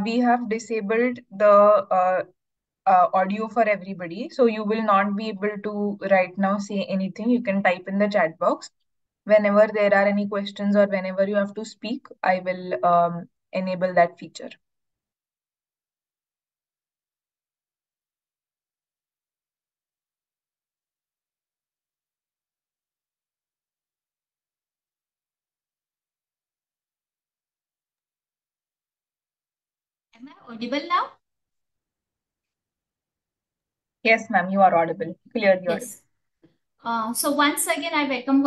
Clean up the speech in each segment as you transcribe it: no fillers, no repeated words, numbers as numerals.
we have disabled the audio for everybody. So you will not be able to right now say anything. You can type in the chat box. Whenever there are any questions or whenever you have to speak, I will enable that feature. Am I audible now? Yes, ma'am, you are audible, clearly audible. Yes. So once again, I welcome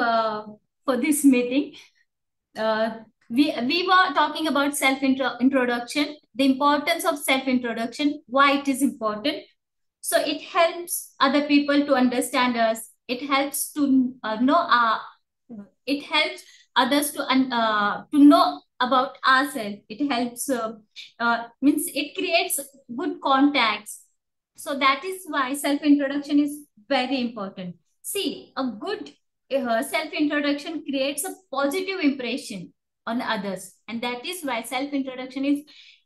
for this meeting. We were talking about introduction, the importance of self introduction, why it is important. So it helps other people to understand us. It helps to know it helps others to know about ourselves. It helps means it creates good contacts. So that is why self introduction is very important. See, a good self introduction creates a positive impression on others, and that is why self introduction is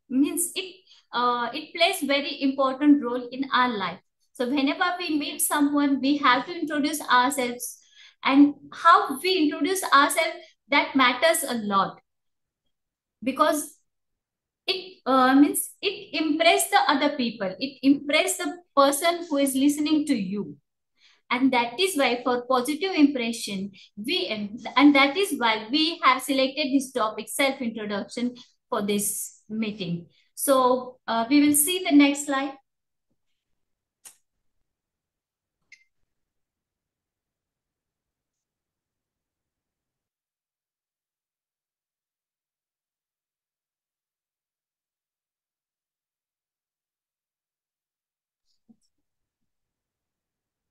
means it plays very important role in our life. So whenever we meet someone, we have to introduce ourselves, and how we introduce ourselves, that matters a lot, because it means it impress the other people, it impress the person who is listening to you. And that is why for positive impression we and that is why we have selected this topic, self introduction, for this meeting. So we will see the next slide.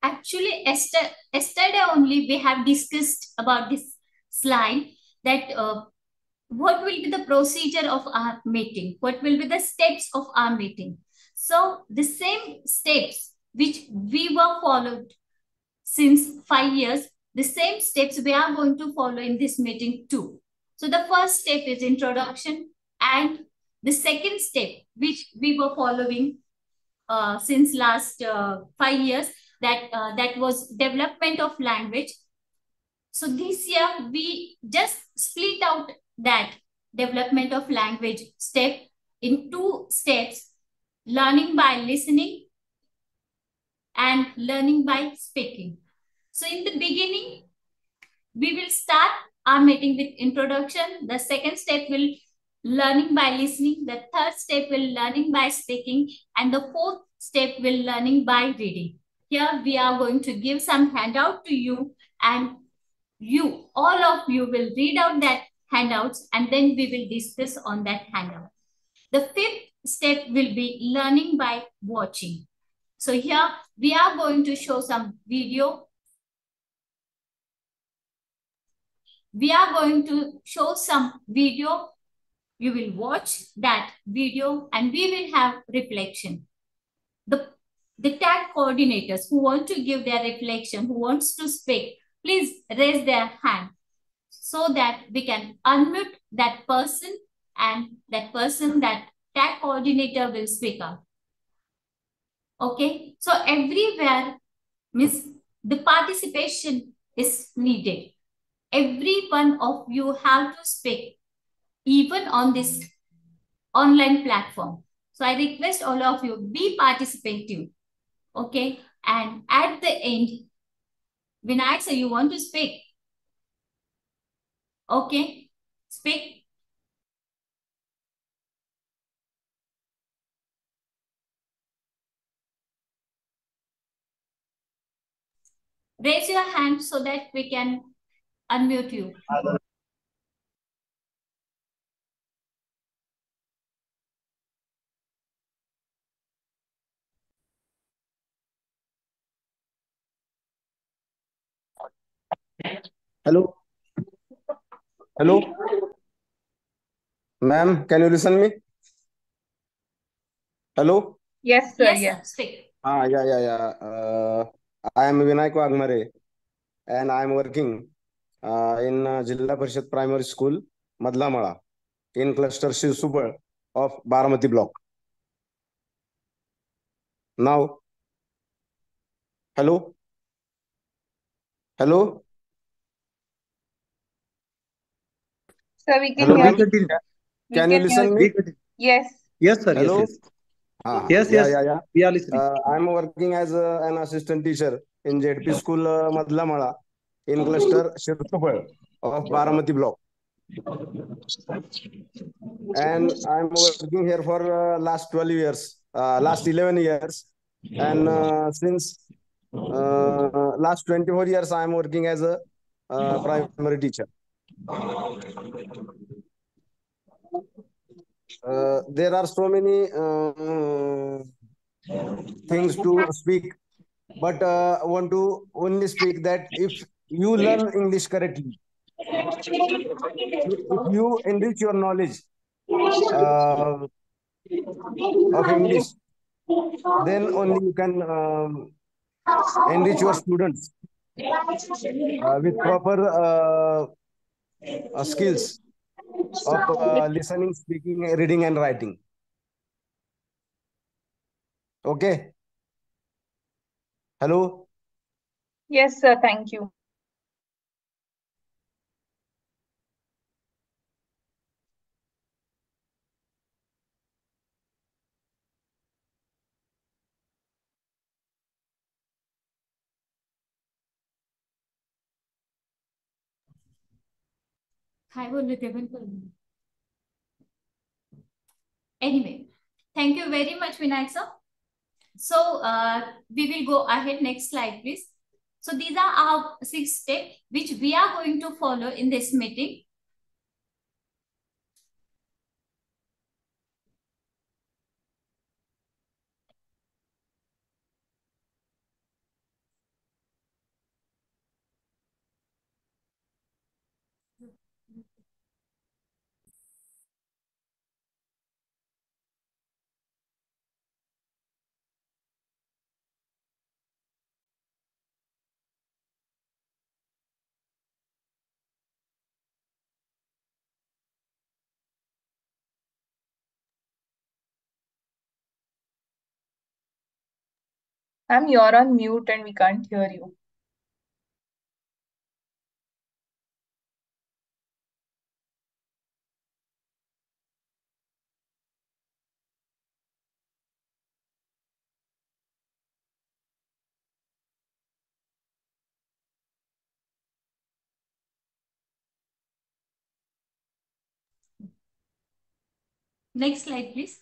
Actually, yesterday only we have discussed about this slide, that what will be the procedure of our meeting, what will be the steps of our meeting. So the same steps which we were followed since 5 years, the same steps we are going to follow in this meeting too. So the first step is introduction, and the second step which we were following since last 5 years, that was development of language. So this year we just split out that development of language step in two steps: learning by listening and learning by speaking. So in the beginning, we will start our meeting with introduction. The second step will learning by listening. The third step will learning by speaking. And the fourth step will learning by reading. Here we are going to give some handout to you, and all of you will read out that handouts, and then we will discuss on that handout. The fifth step will be learning by watching. So here we are going to show some video. We are going to show some video. You will watch that video and we will have reflection. The tag coordinators who want to give their reflection, who wants to speak, please raise their hand so that we can unmute that person, and that tag coordinator will speak up. Okay, so everywhere, means the participation is needed. Every one of you have to speak, even on this online platform. So I request all of you, be participative. Okay, and at the end, when I say you want to speak, okay, speak. Raise your hand so that we can unmute you. Hello, hello, ma'am. Can you listen me? Hello. Yes, sir. Yes, sir, Yes. speak. Yeah. I am Vinayak Wagmare, and I am working in Jilla Parishad Primary School, Madlamala, in cluster Shivsubal. of Baramati block. Now, hello? Hello? Sir, we can Hello, hear We ma'am. you. continue. We Can can you hear listen you. me? Yes. Yes, sir. Yes, Hello? yes. Yeah, Yes, yes. yeah. We are listening. I'm working as an assistant teacher in ZP school Madlamala in cluster Shirtupal of Baramati block. And I'm working here for last 12 years, last 11 years. And since last 24 years, I'm working as a primary teacher. There are so many things to speak, but I want to only speak that if you learn English correctly, if you enrich your knowledge uh, of English, then only you can enrich your students with proper skills of listening, speaking, reading, and writing. Okay. Hello. Yes, sir. Thank you. Anyway, thank you very much, Vinayak sir. So we will go ahead. Next slide, please. So these are our 6 steps which we are going to follow in this meeting. Ma'am, you're on mute and we can't hear you. Next slide, please.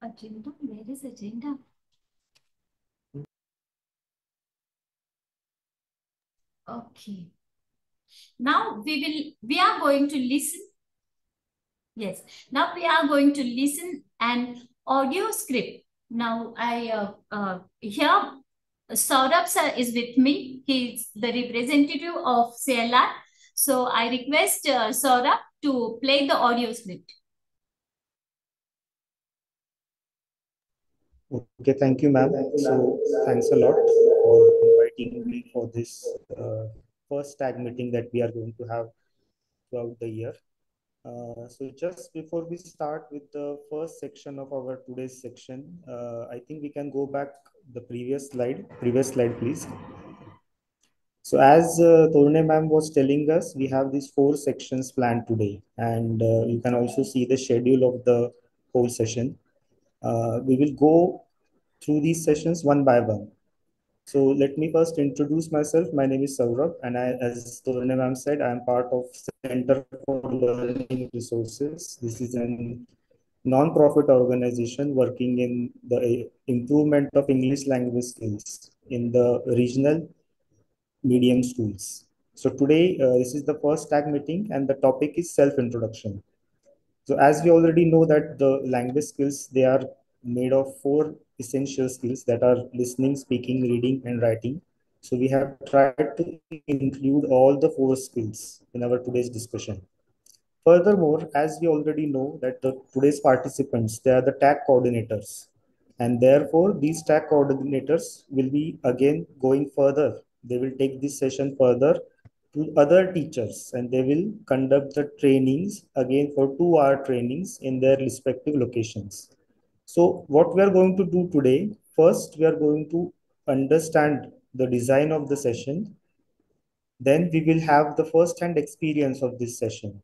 Agenda, where is agenda? Okay. Now we are going to listen. Yes. Now we are going to listen an audio script. Now here Saurabh sir is with me. He's the representative of CLR. So I request Saurabh to play the audio script. Okay, thank you, ma'am. So thanks a lot for inviting me for this first tag meeting that we are going to have throughout the year. So just before we start with the first section of our today's section, I think we can go back the previous slide. Previous slide, please. So as Torune ma'am was telling us, we have these 4 sections planned today, and you can also see the schedule of the whole session. We will go through these sessions one by one. So let me first introduce myself. My name is Saurabh, and as Torne ma'am said, I am part of Center for Learning Resources. This is a non-profit organization working in the improvement of English language skills in the regional medium schools. So today, this is the first tag meeting, and the topic is self-introduction. So as we already know that the language skills, they are made of 4 essential skills that are listening, speaking, reading, and writing. So we have tried to include all the 4 skills in our today's discussion. Furthermore, as we already know that the today's participants, they are the tag coordinators. And therefore, these tag coordinators will be again going further they will take this session further to other teachers, and they will conduct the trainings again for 2-hour trainings in their respective locations. So what we are going to do today, first we are going to understand the design of the session. Then we will have the first hand experience of this session.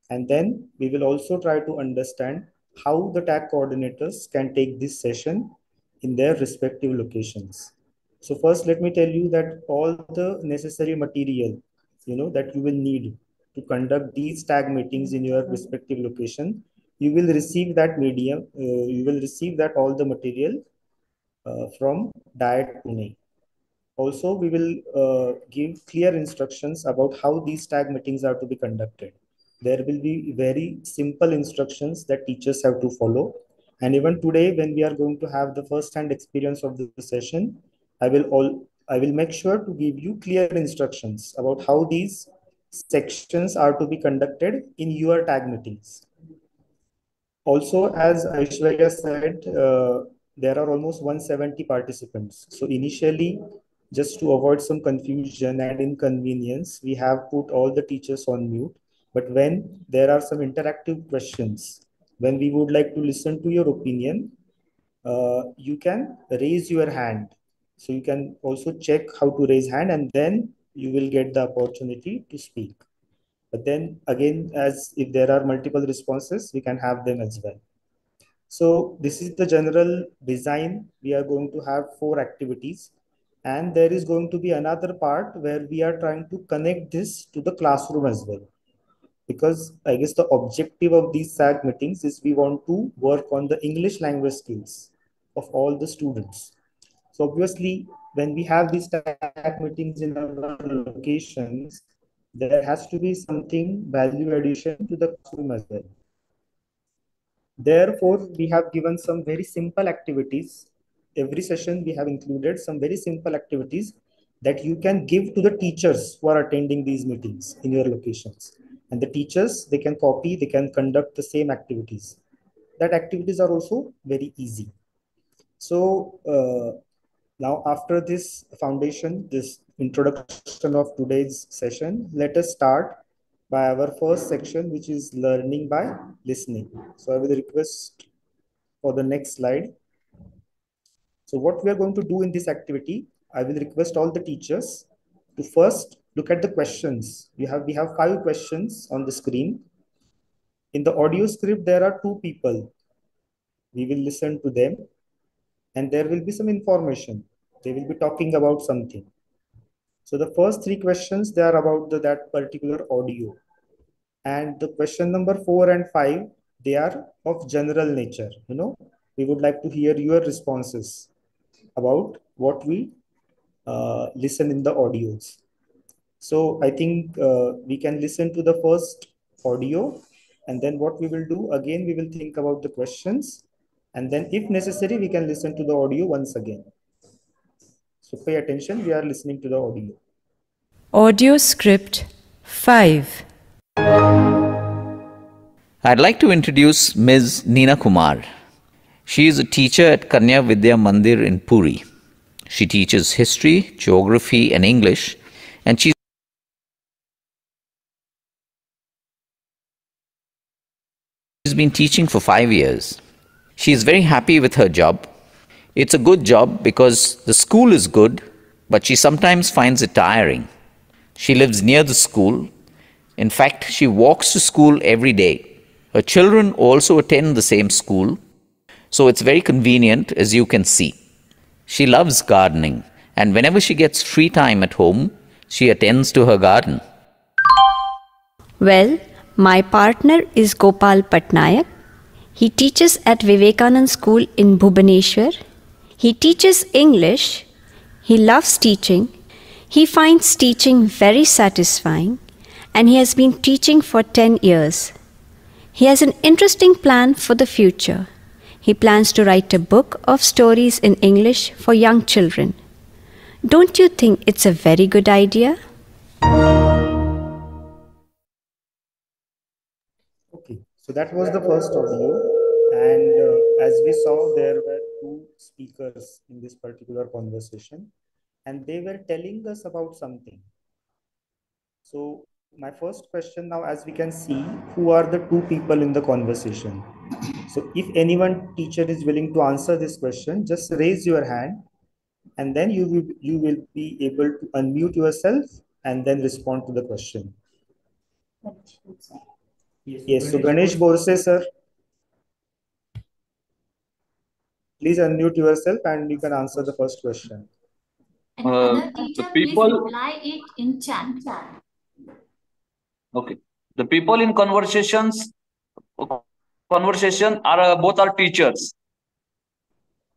And then we will also try to understand how the tag coordinators can take this session in their respective locations. So first, let me tell you that all the necessary material, that you will need to conduct these tag meetings in your respective location, you will receive that you will receive that all the material from Diet Pune. Also, we will give clear instructions about how these tag meetings are to be conducted. There will be very simple instructions that teachers have to follow. And even today, when we are going to have the first-hand experience of the session, I will make sure to give you clear instructions about how these sections are to be conducted in your tag meetings. Also, as Aishwarya said, there are almost 170 participants. So initially, just to avoid some confusion and inconvenience, we have put all the teachers on mute. But when there are some interactive questions, when we would like to listen to your opinion, you can raise your hand. So you can also check how to raise hand, and then you will get the opportunity to speak. But then again, as if there are multiple responses, we can have them as well. So this is the general design. We are going to have 4 activities, and there is going to be another part where we are trying to connect this to the classroom as well. Because I guess the objective of these SAG meetings is we want to work on the English language skills of all the students. So obviously, when we have these SAG meetings in our locations, there has to be something value addition to the classroom as well. Therefore, we have given some very simple activities. Every session, we have included some very simple activities that you can give to the teachers who are attending these meetings in your locations. And the teachers, they can copy, they can conduct the same activities. That activities are also very easy. So now after this foundation, this introduction of today's session, let us start by our first section, which is learning by listening. So I will request for the next slide. So what we are going to do in this activity, I will request all the teachers to first look at the questions. We have 5 questions on the screen. In the audio script, there are 2 people. We will listen to them, and there will be some information. They will be talking about something. So the first 3 questions, they are about that particular audio. And the question number 4 and 5, they are of general nature. We would like to hear your responses about what we listen in the audios. So I think we can listen to the first audio, and then what we will do, again, we will think about the questions, and then if necessary, we can listen to the audio once again. So pay attention, we are listening to the audio. Audio script 5. I'd like to introduce Ms. Neena Kumar. She is a teacher at Kanya Vidya Mandir in Puri. She teaches history, geography, and English, and she's been teaching for 5 years. She is very happy with her job. It's a good job because the school is good, but she sometimes finds it tiring. She lives near the school. In fact, she walks to school every day. Her children also attend the same school, so it's very convenient, as you can see. She loves gardening, and whenever she gets free time at home, she attends to her garden. Well, my partner is Gopal Patnaik. He teaches at Vivekanand School in Bhubaneswar. He teaches English. He loves teaching. He finds teaching very satisfying, and he has been teaching for 10 years. He has an interesting plan for the future. He plans to write a book of stories in English for young children. Don't you think it's a very good idea? Okay, so that was the first audio. And as we saw, there were 2 speakers in this particular conversation. and they were telling us about something. So my first question now, as we can see, who are the two people in the conversation? So if anyone teacher is willing to answer this question, just raise your hand, and then you will be able to unmute yourself and then respond to the question. Yes, so Ganesh Borse sir, please unmute yourself and you can answer the first question. And other The teacher, please people, reply it in chat. okay, the people in conversation are both are teachers.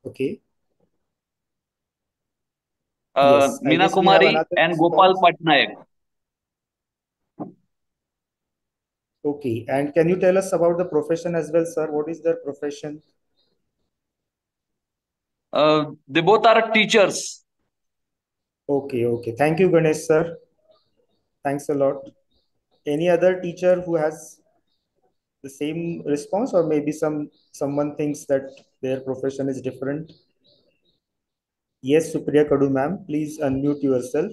Okay. Yes, I Meena guess we have Kumari another and Gopal response. Patnaik. Okay, and can you tell us about the profession as well, sir? What is their profession? They both are teachers. Okay, okay. Thank you, Ganesh, sir. Thanks a lot. Any other teacher who has the same response, or maybe someone thinks that their profession is different? Yes, Supriya Kadu, ma'am, please unmute yourself.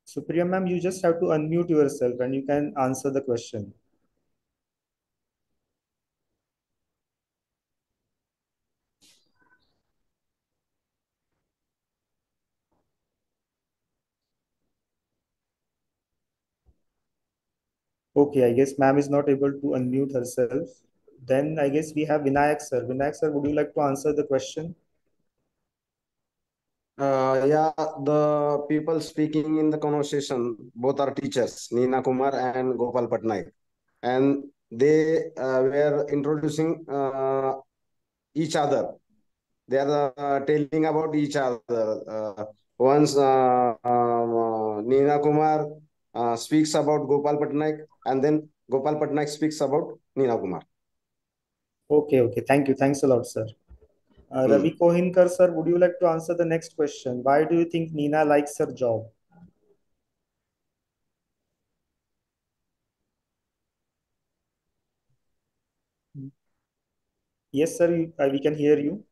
Supriya, ma'am, you just have to unmute yourself and you can answer the question. Okay, I guess ma'am is not able to unmute herself. Then I guess we have Vinayak sir. Vinayak sir, would you like to answer the question? Yeah, the people speaking in the conversation, both are teachers, Nina Kumar and Gopal Patnaik. And they were introducing each other. They are telling about each other. Once Nina Kumar speaks about Gopal Patnaik, and then Gopal Patnaik speaks about Nina Kumar. Okay, okay. Thank you. Thanks a lot, sir. Ravi Kohinkar, sir, would you like to answer the next question? Why do you think Nina likes her job? Yes, sir, we can hear you.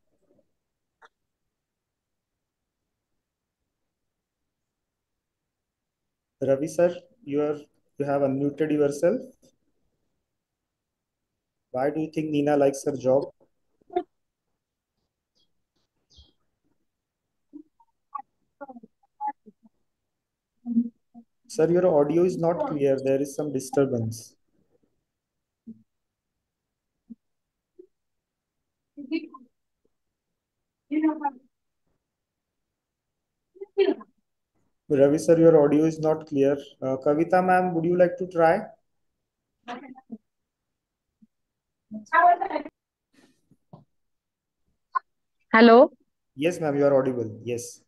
Ravi, sir, you have unmuted yourself. Why do you think Nina likes her job? Sir, your audio is not clear. There is some disturbance. Ravi, sir, your audio is not clear. Kavita, ma'am, would you like to try? Hello. Yes, ma'am, you are audible. Yes.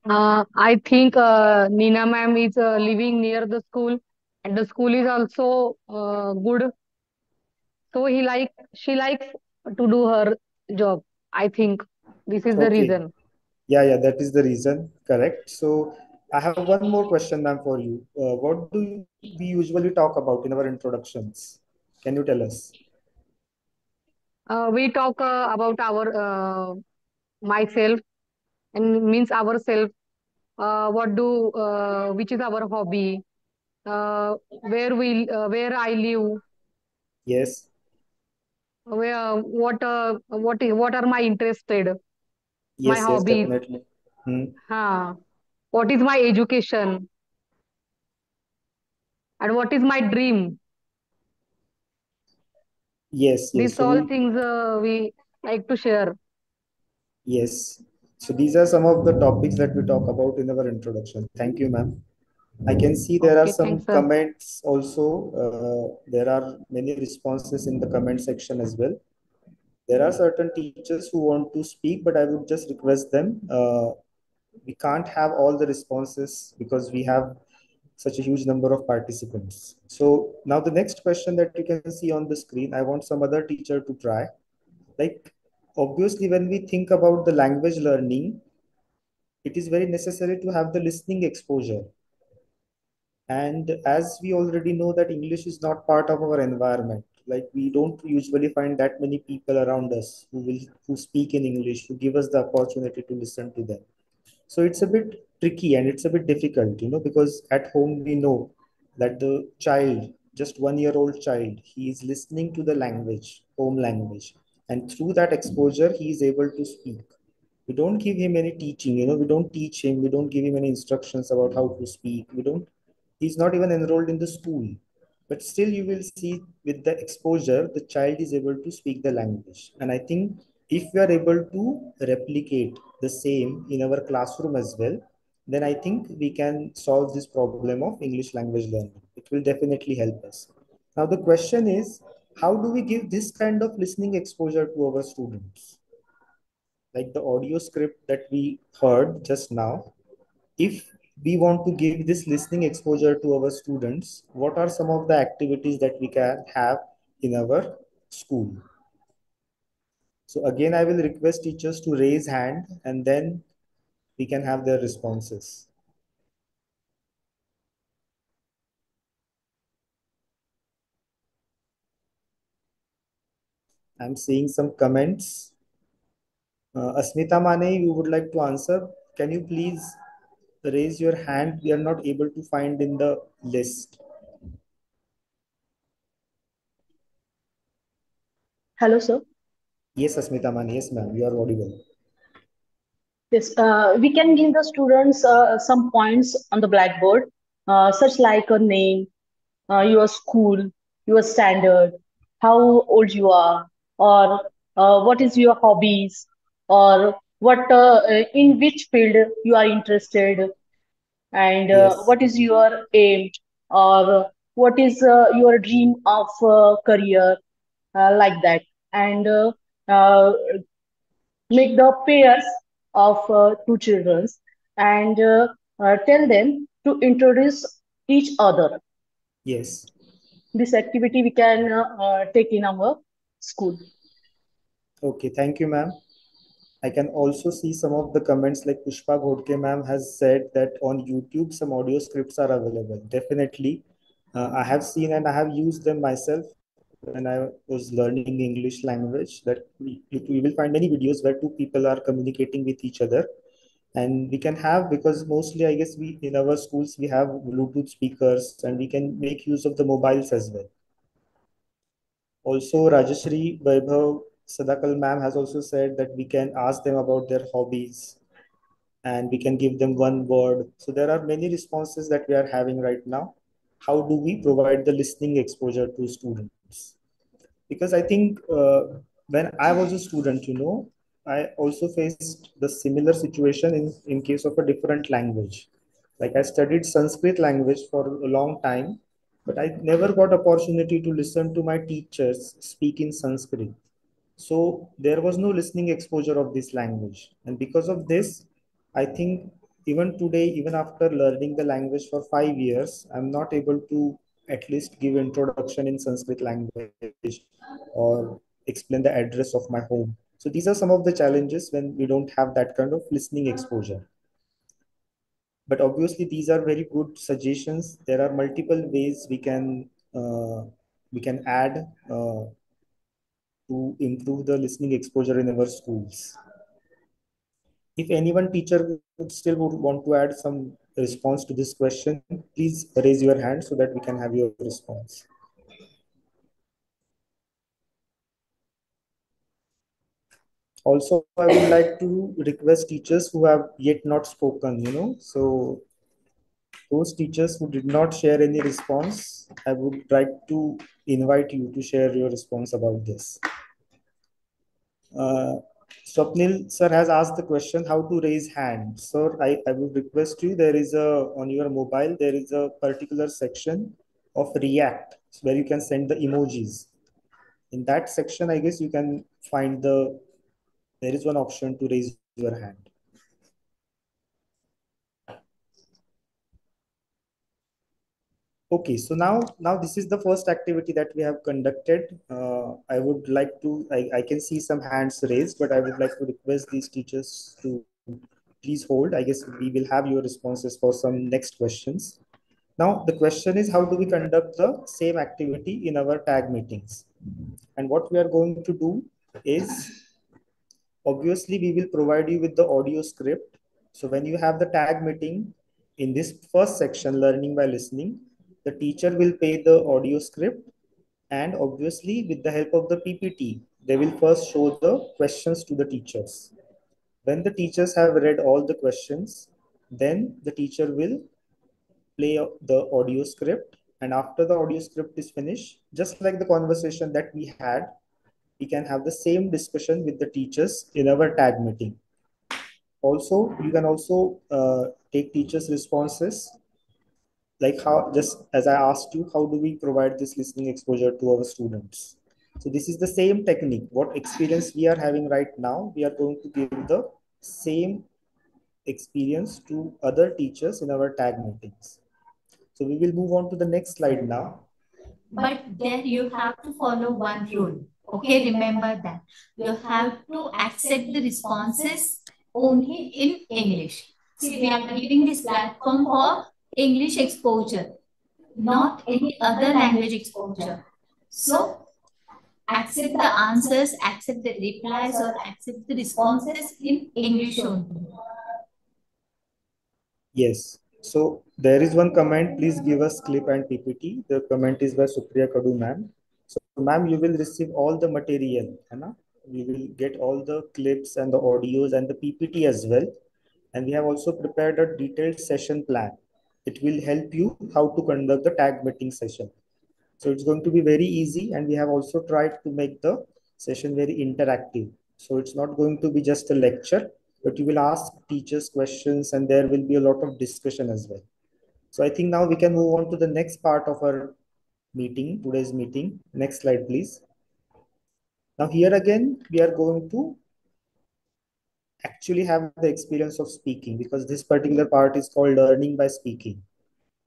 I think Nina ma'am is living near the school, and the school is also good. So she likes to do her job. I think this is the Okay. reason. Yeah, that is the reason. Correct. So I have one more question, ma'am, for you. What do we usually talk about in our introductions? Can you tell us? We talk about our myself and means ourself. Which is our hobby? Where I live? Yes. What are my interested? My Yes, hobbies? definitely. Hmm. What is my education? And what is my dream? Yes. These So all things we like to share. yes. So these are some of the topics that we talk about in our introduction. Thank you, ma'am. I can see there are Okay, some thanks, sir. comments also. There are many responses in the comment section as well. There are certain teachers who want to speak, but I would just request them. We can't have all the responses because we have such a huge number of participants. So now the next question that you can see on the screen, I want some other teacher to try. Like, obviously, when we think about the language learning, it is very necessary to have the listening exposure. And as we already know that English is not part of our environment, like we don't usually find that many people around us who speak in English, who give us the opportunity to listen to them. So it's a bit tricky and it's a bit difficult, because at home we know that the child, just 1 year old child, he is listening to the language, home language, and through that exposure, he is able to speak. We don't give him any teaching, we don't teach him, we don't give him any instructions about how to speak. He's not even enrolled in the school. But still, you will see with the exposure, the child is able to speak the language. And I think if we are able to replicate the same in our classroom as well, then I think we can solve this problem of English language learning. It will definitely help us. Now, the question is, how do we give this kind of listening exposure to our students? Like the audio script that we heard just now, if we want to give this listening exposure to our students, what are some of the activities that we can have in our school? So again, I will request teachers to raise hand and then we can have their responses. I'm seeing some comments. Asmita Mane, you would like to answer? Can you please raise your hand? We are not able to find in the list. Hello, sir. Yes, Asmita Mane. Yes, ma'am. You are audible. Yes, we can give the students some points on the blackboard, such like a name, your school, your standard, how old you are, or what is your hobbies, or in which field you are interested, and Yes. what is your aim, or what is your dream of career, like that, and uh, make the pairs of two children and tell them to introduce each other. Yes. This activity we can take in our school. Okay, thank you, ma'am. I can also see some of the comments like Pushpa Ghodke ma'am has said that on YouTube some audio scripts are available. Definitely. I have seen and I have used them myself when I was learning English language, that we will find many videos where two people are communicating with each other. And we can have, because mostly I guess we in our schools we have Bluetooth speakers and we can make use of the mobiles as well. Also, Rajashri Vaibhav Sadakal ma'am has also said that we can ask them about their hobbies and we can give them one word. So there are many responses that we are having right now. How do we provide the listening exposure to students? Because I think when I was a student, I also faced the similar situation in case of a different language. Like I studied Sanskrit language for a long time, but I never got opportunity to listen to my teachers speak in Sanskrit. So there was no listening exposure of this language. And because of this, I think even today, even after learning the language for 5 years, I'm not able to at least give introduction in Sanskrit language or explain the address of my home. So these are some of the challenges when we don't have that kind of listening exposure. But obviously, these are very good suggestions. There are multiple ways we can add to improve the listening exposure in our schools. If anyone teacher would want to add some response to this question, please raise your hand so that we can have your response. Also, I would like to request teachers who have yet not spoken, so those teachers who did not share any response, I would like to invite you to share your response about this. Swapnil sir has asked the question how to raise hand. Sir, I would request you, on your mobile, there is a particular section of React where you can send the emojis. In that section, I guess you can find there is one option to raise your hand. Okay, so now this is the first activity that we have conducted. I would like to, I can see some hands raised, but I would like to request these teachers to please hold. I guess we will have your responses for some next questions. Now, the question is, how do we conduct the same activity in our tag meetings? And what we are going to do is, obviously, we will provide you with the audio script. So when you have the tag meeting in this first section, learning by listening, the teacher will play the audio script, and obviously with the help of the PPT, they will first show the questions to the teachers. When the teachers have read all the questions, then the teacher will play the audio script. And after the audio script is finished, just like the conversation that we had, we can have the same discussion with the teachers in our tag meeting. Also, you can also take teachers' responses, like how, just as I asked you, how do we provide this listening exposure to our students? So this is the same technique. What experience we are having right now, we are going to give the same experience to other teachers in our tag meetings. So we will move on to the next slide now. But there you have to follow one rule. Okay, remember that. You have to accept the responses only in English. See, we are giving this platform for English exposure, not any other language exposure. So, accept the answers, accept the replies, or accept the responses in English only. Yes. So there is one comment. Please give us clip and PPT. The comment is by Supriya Kadu ma'am. So ma'am, you will receive all the material. है ना? We will get all the clips and the audios and the PPT as well. And we have also prepared a detailed session plan. It will help you how to conduct the tag meeting session. So it's going to be very easy, and we have also tried to make the session very interactive. So it's not going to be just a lecture, but you will ask teachers questions and there will be a lot of discussion as well. So I think now we can move on to the next part of our meeting, today's meeting. Next slide, please. Now here again, we are going to actually have the experience of speaking, because this particular part is called learning by speaking.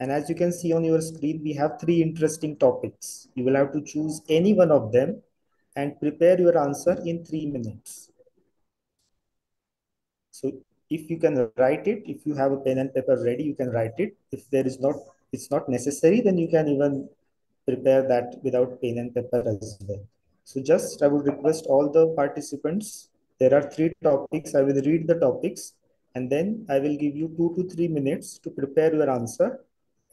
And as you can see on your screen, we have three interesting topics. You will have to choose any one of them and prepare your answer in 3 minutes. So if you can write it, if you have a pen and paper ready, you can write it. If it's not necessary, then you can even prepare that without pen and paper as well. So just I would request all the participants, there are three topics. I will read the topics and then I will give you 2 to 3 minutes to prepare your answer.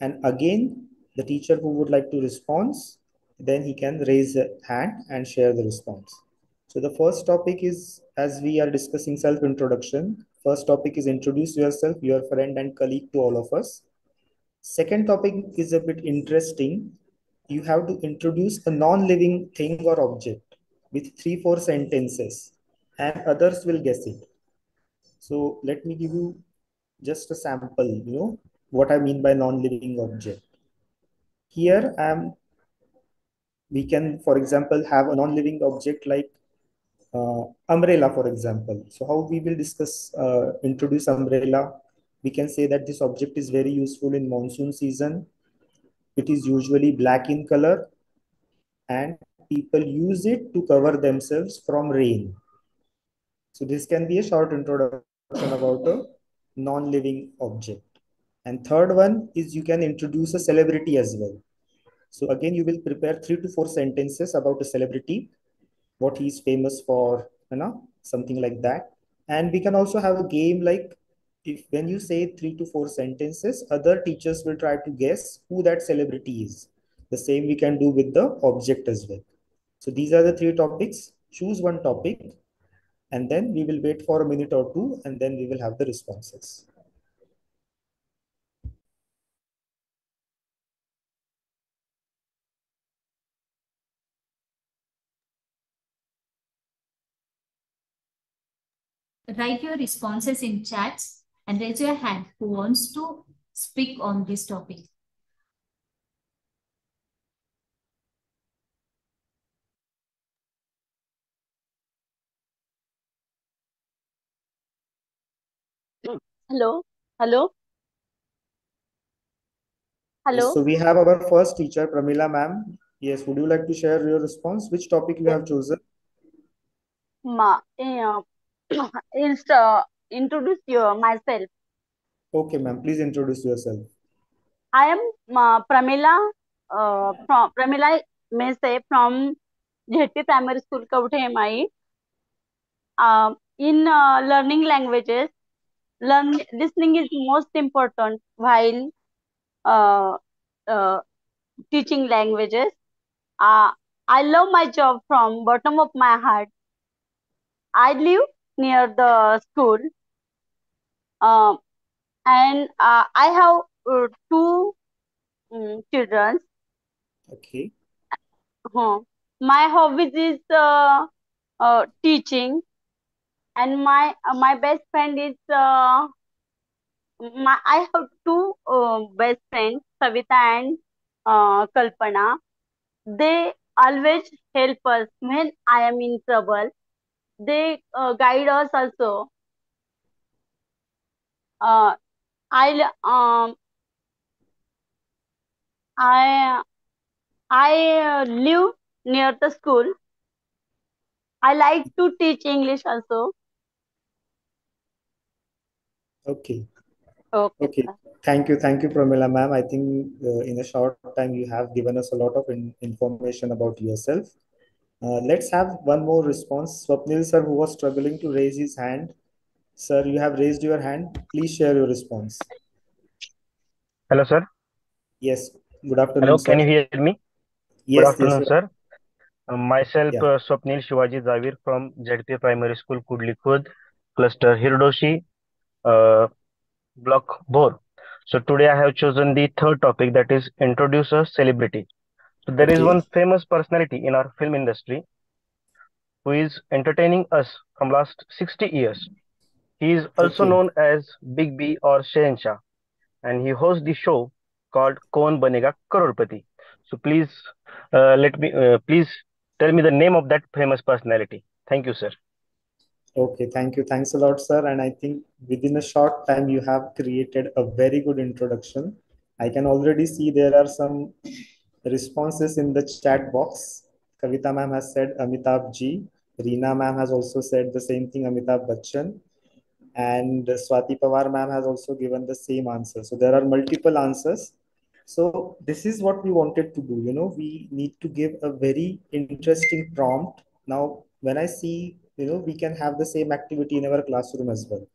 And again, the teacher who would like to respond, then he can raise a hand and share the response. So the first topic is, as we are discussing self-introduction, first topic is introduce yourself, your friend and colleague to all of us. Second topic is a bit interesting. You have to introduce a non-living thing or object with 3-4 sentences and others will guess it. So let me give you just a sample, what I mean by non-living object. Here we can, for example, have a non-living object like umbrella, for example. So how we will introduce umbrella? We can say that this object is very useful in monsoon season. It is usually black in color and people use it to cover themselves from rain. So this can be a short introduction about a non-living object. And third one is you can introduce a celebrity as well. So again, you will prepare 3 to 4 sentences about a celebrity, what he's famous for, something like that. And we can also have a game like, if when you say 3 to 4 sentences, other teachers will try to guess who that celebrity is. The same we can do with the object as well. So these are the three topics. Choose one topic and then we will wait for a minute or two and then we will have the responses. Write your responses in chats and raise your hand who wants to speak on this topic. Hello. Hello. Hello. Yes, so we have our first teacher, Pramila ma'am. Yes, would you like to share your response? Which topic you have chosen? Introduce myself. Okay, ma'am, please introduce yourself. I am Pramila, from Pramila Mese from ZP Primary School, Kauthe MI. In learning languages, listening is most important while uh, uh, teaching languages. I love my job from bottom of my heart. I live near the school, uh, and I have two children. Okay. My hobbies is teaching, and my best friend is I have two best friends, Savita and Kalpana. They always help us when I am in trouble. They guide us also. Uh, I I live near the school. I like to teach English also. Okay. Okay, Okay. sir. Thank you, Pramila ma'am. I think in a short time you have given us a lot of information about yourself. Let's have one more response. Swapnil sir, who was struggling to raise his hand. Sir, you have raised your hand. Please share your response. Hello, sir. Yes. Good afternoon, Hello, can sir. you hear me? Good Yes, afternoon, sir. sir. Myself, Yeah. Swapnil Shivaji Zavir from ZP Primary School, Kudli Khud, Cluster Hirdoshi, uh, Block Bhor. So today I have chosen the third topic, that is introduce a celebrity. So there is Okay. one famous personality in our film industry who is entertaining us from last 60 years. He is also Okay. known as Big B or Shehenshah, and he hosts the show called Kaun Banega Crorepati. So please tell me the name of that famous personality. Thank you, sir. Okay. Thank you. Thanks a lot, sir. And I think within a short time you have created a very good introduction. I can already see there are some responses in the chat box. Kavita ma'am has said Amitabh Ji. Reena ma'am has also said the same thing, Amitabh Bachchan. And Swati Pawar ma'am has also given the same answer. So there are multiple answers. So this is what we wanted to do. We need to give a very interesting prompt. Now, when I see, we can have the same activity in our classroom as well.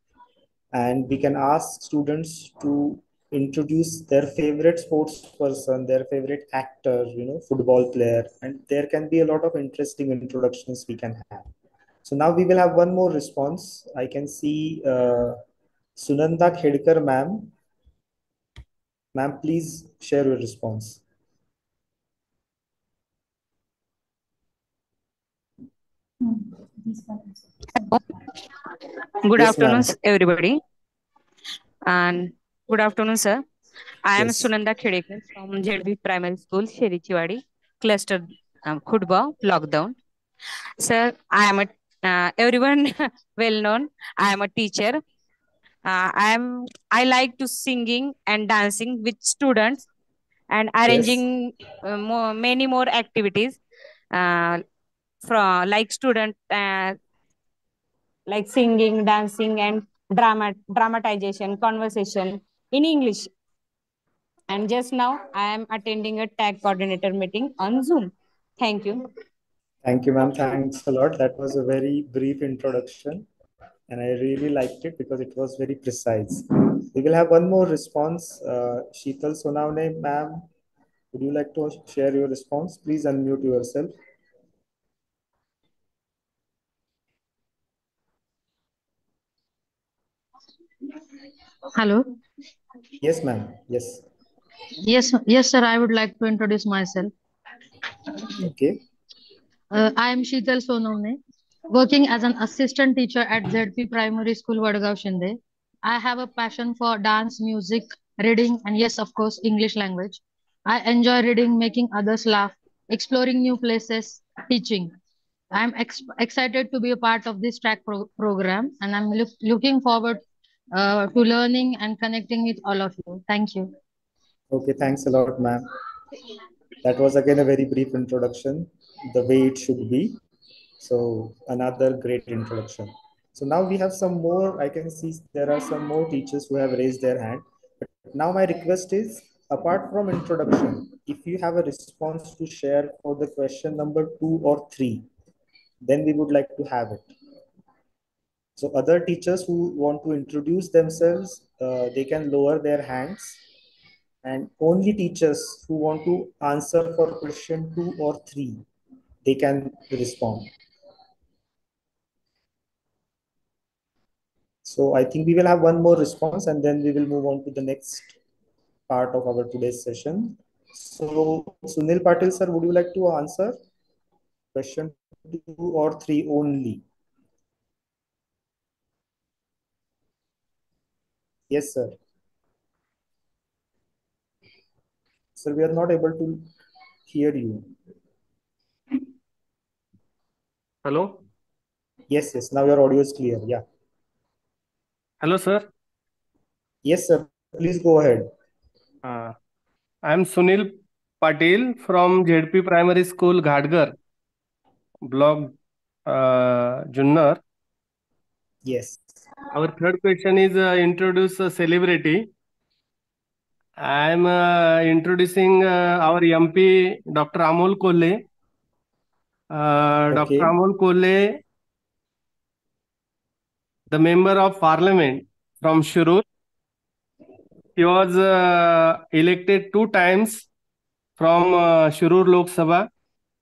And we can ask students to introduce their favorite sports person, their favorite actor, football player, and there can be a lot of interesting introductions we can have. So now we will have one more response. I can see Sunanda Khedkar ma'am. Ma'am, please share your response. Good Yes, ma'am. afternoon, everybody, and good afternoon, sir. I am Yes. Sunanda Khedekar from ZB Primary School, Sherichiwadi, Cluster Khudba, Lockdown. Sir, I am a everyone well known. I am a teacher. I like to singing and dancing with students and Yes. arranging many more activities from like student like singing, dancing, and dramatization, conversation in English. And just now, I am attending a tag coordinator meeting on Zoom. Thank you. Thank you, ma'am. Thanks a lot. That was a very brief introduction, and I really liked it because it was very precise. We will have one more response. Sheetal Sonavne, ma'am, would you like to share your response? Please unmute yourself. Hello. Yes, ma'am. Yes. Yes, sir. I would like to introduce myself. Okay. I am Sheetal Sonavne, working as an assistant teacher at ZP Primary School, Vadgaon Shinde. I have a passion for dance, music, reading, and yes, of course, English language. I enjoy reading, making others laugh, exploring new places, teaching. I'm excited to be a part of this track program, and I'm looking forward to learning and connecting with all of you. Thank you. Okay. Thanks a lot, ma'am. That was again a very brief introduction, the way it should be. So another great introduction. So now we have some more. I can see there are some more teachers who have raised their hand. But now my request is apart from introduction, if you have a response to share for the question number 2 or 3, then we would like to have it. So other teachers who want to introduce themselves, they can lower their hands, and only teachers who want to answer for question 2 or 3, they can respond. So I think we will have one more response and then we will move on to the next part of our today's session. So Sunil Patil sir, would you like to answer question 2 or 3 only? Yes, sir. Sir, we are not able to hear you. Hello? Yes, yes. Now your audio is clear. Yeah. Hello, sir. Yes, sir. Please go ahead. I am Sunil Patil from ZP Primary School, Ghadgar, Block Junnar. Yes. Our third question is introduce a celebrity. I am introducing our MP, Dr. Amol Kolle. Dr. Amol Kolle, the member of parliament from Shirur. He was elected 2 times from Shirur Lok Sabha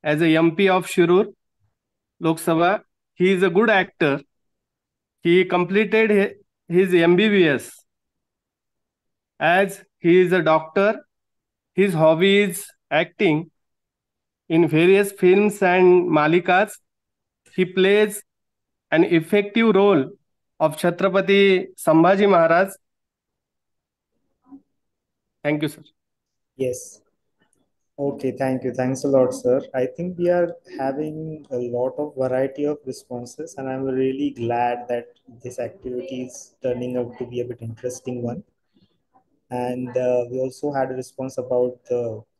as a MP of Shirur Lok Sabha. He is a good actor. He completed his MBBS. As he is a doctor, his hobby is acting. In various films and malikas, he plays an effective role of Chhatrapati Sambhaji Maharaj. Thank you, sir. Yes. Okay, thank you. Thanks a lot, sir. I think we are having a lot of variety of responses, and I'm really glad that this activity is turning out to be a bit interesting one. And we also had a response about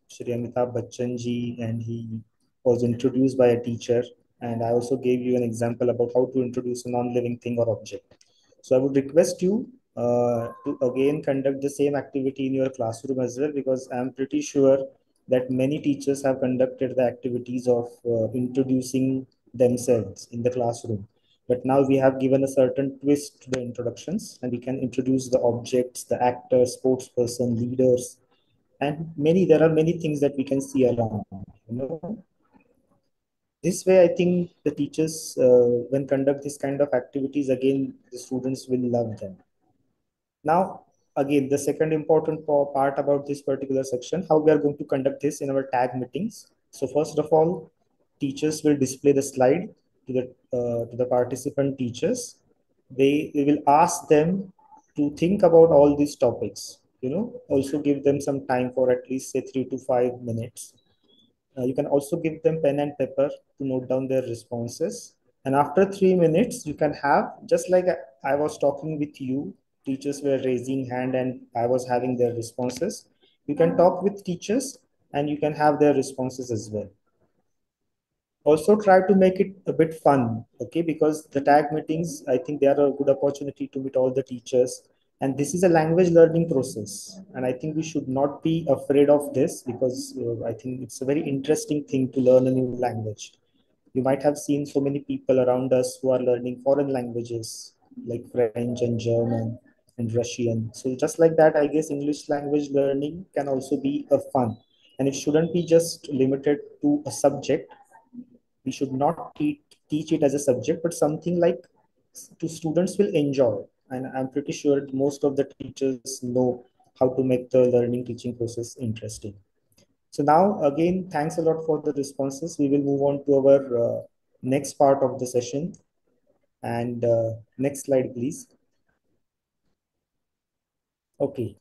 Shri Amitabh Bachchan ji, and he was introduced by a teacher. And I also gave you an example about how to introduce a non-living thing or object. So I would request you to again conduct the same activity in your classroom as well, because I'm pretty sure that many teachers have conducted the activities of introducing themselves in the classroom. But now we have given a certain twist to the introductions, and we can introduce the objects, the actors, sports person, leaders, and there are many things that we can see around. This way, I think the teachers, when conduct this kind of activities, again, the students will love them. Now, again, the second important part about this particular section, how we are going to conduct this in our tag meetings. So first of all, teachers will display the slide to the participant teachers. We will ask them to think about all these topics, also give them some time for at least say 3 to 5 minutes. You can also give them pen and paper to note down their responses. And after 3 minutes, you can have, just like I was talking with you, teachers were raising hand and I was having their responses. You can talk with teachers and you can have their responses as well. Also try to make it a bit fun, okay? Because the tag meetings, I think they are a good opportunity to meet all the teachers. And this is a language learning process. And I think we should not be afraid of this, because I think it's a very interesting thing to learn a new language. You might have seen so many people around us who are learning foreign languages like French and German and Russian. So just like that, I guess English language learning can also be a fun. And it shouldn't be just limited to a subject. We should not teach it as a subject, but something like students will enjoy. And I'm pretty sure most of the teachers know how to make the learning teaching process interesting. So now, again, thanks a lot for the responses. We will move on to our next part of the session. And next slide, please. Okay.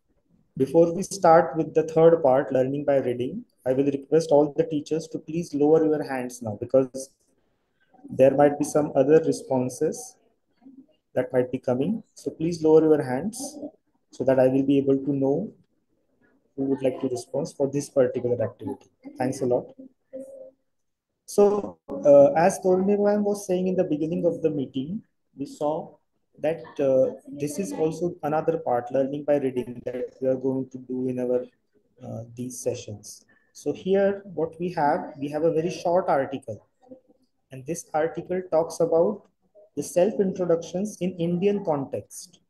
Before we start with the third part, learning by reading, I will request all the teachers to please lower your hands now, because there might be some other responses that might be coming. So please lower your hands so that I will be able to know who would like to respond for this particular activity. Thanks a lot. So as Tornir ma'am was saying in the beginning of the meeting, we saw that this is also another part, learning by reading, that we are going to do in our these sessions. So here what we have a very short article, and this article talks about the self-introductions in Indian context.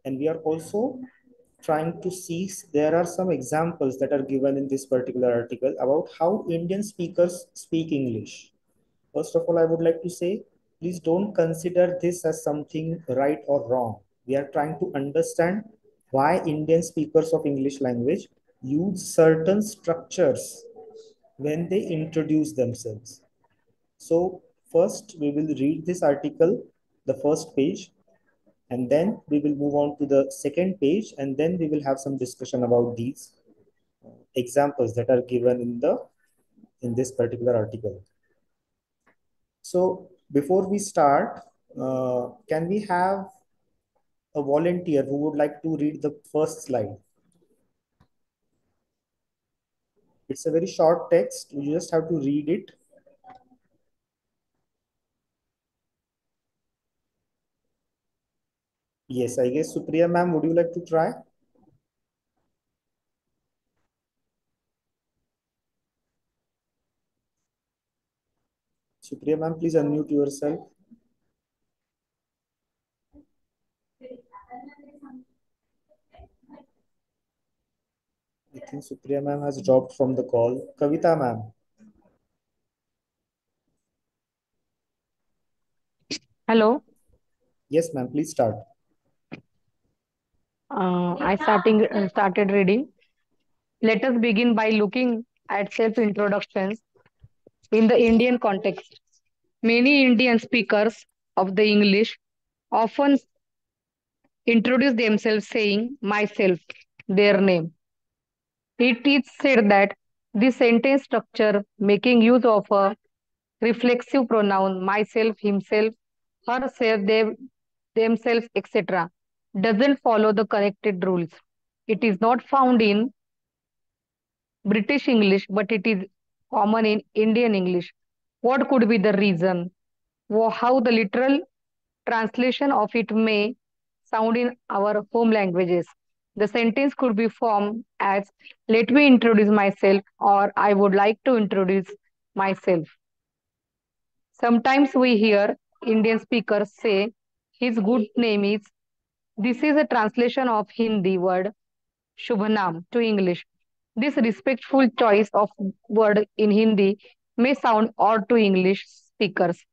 And we are also trying to see, there are some examples that are given in this particular article about how Indian speakers speak English. First of all, I would like to say, please don't consider this as something right or wrong. We are trying to understand why Indian speakers of English language use certain structures when they introduce themselves. So first we will read this article, the first page, and then we will move on to the second page, and then we will have some discussion about these examples that are given in this particular article. So before we start, can we have a volunteer who would like to read the first slide? It's a very short text. You just have to read it. Yes, I guess Supriya ma'am, would you like to try? Supriya ma'am, please unmute yourself. I think Supriya ma'am has dropped from the call. Kavita ma'am. Hello. Yes, ma'am, please start. I started reading. Let us begin by looking at self-introductions in the Indian context. Many Indian speakers of the English often introduce themselves saying myself, their name. It is said that this sentence structure, making use of a reflexive pronoun myself, himself, herself, themselves, etc., doesn't follow the connected rules. It is not found in British English, but it is common in Indian English. What could be the reason? How the literal translation of it may sound in our home languages. The sentence could be formed as let me introduce myself or I would like to introduce myself. Sometimes we hear Indian speakers say his good name is. This is a translation of Hindi word Shubhanam to English. This respectful choice of word in Hindi may sound odd to English speakers.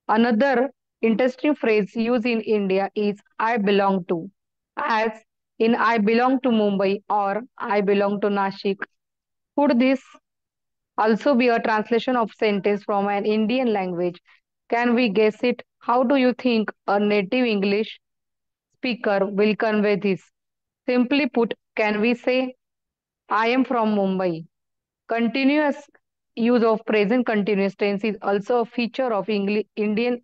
Another interesting phrase used in India is I belong to, as in I belong to Mumbai or I belong to Nashik. Could this also be a translation of sentence from an Indian language? Can we guess it? How do you think a native English speaker will convey this? Simply put, can we say I am from Mumbai? Continuous use of present continuous tense is also a feature of Indian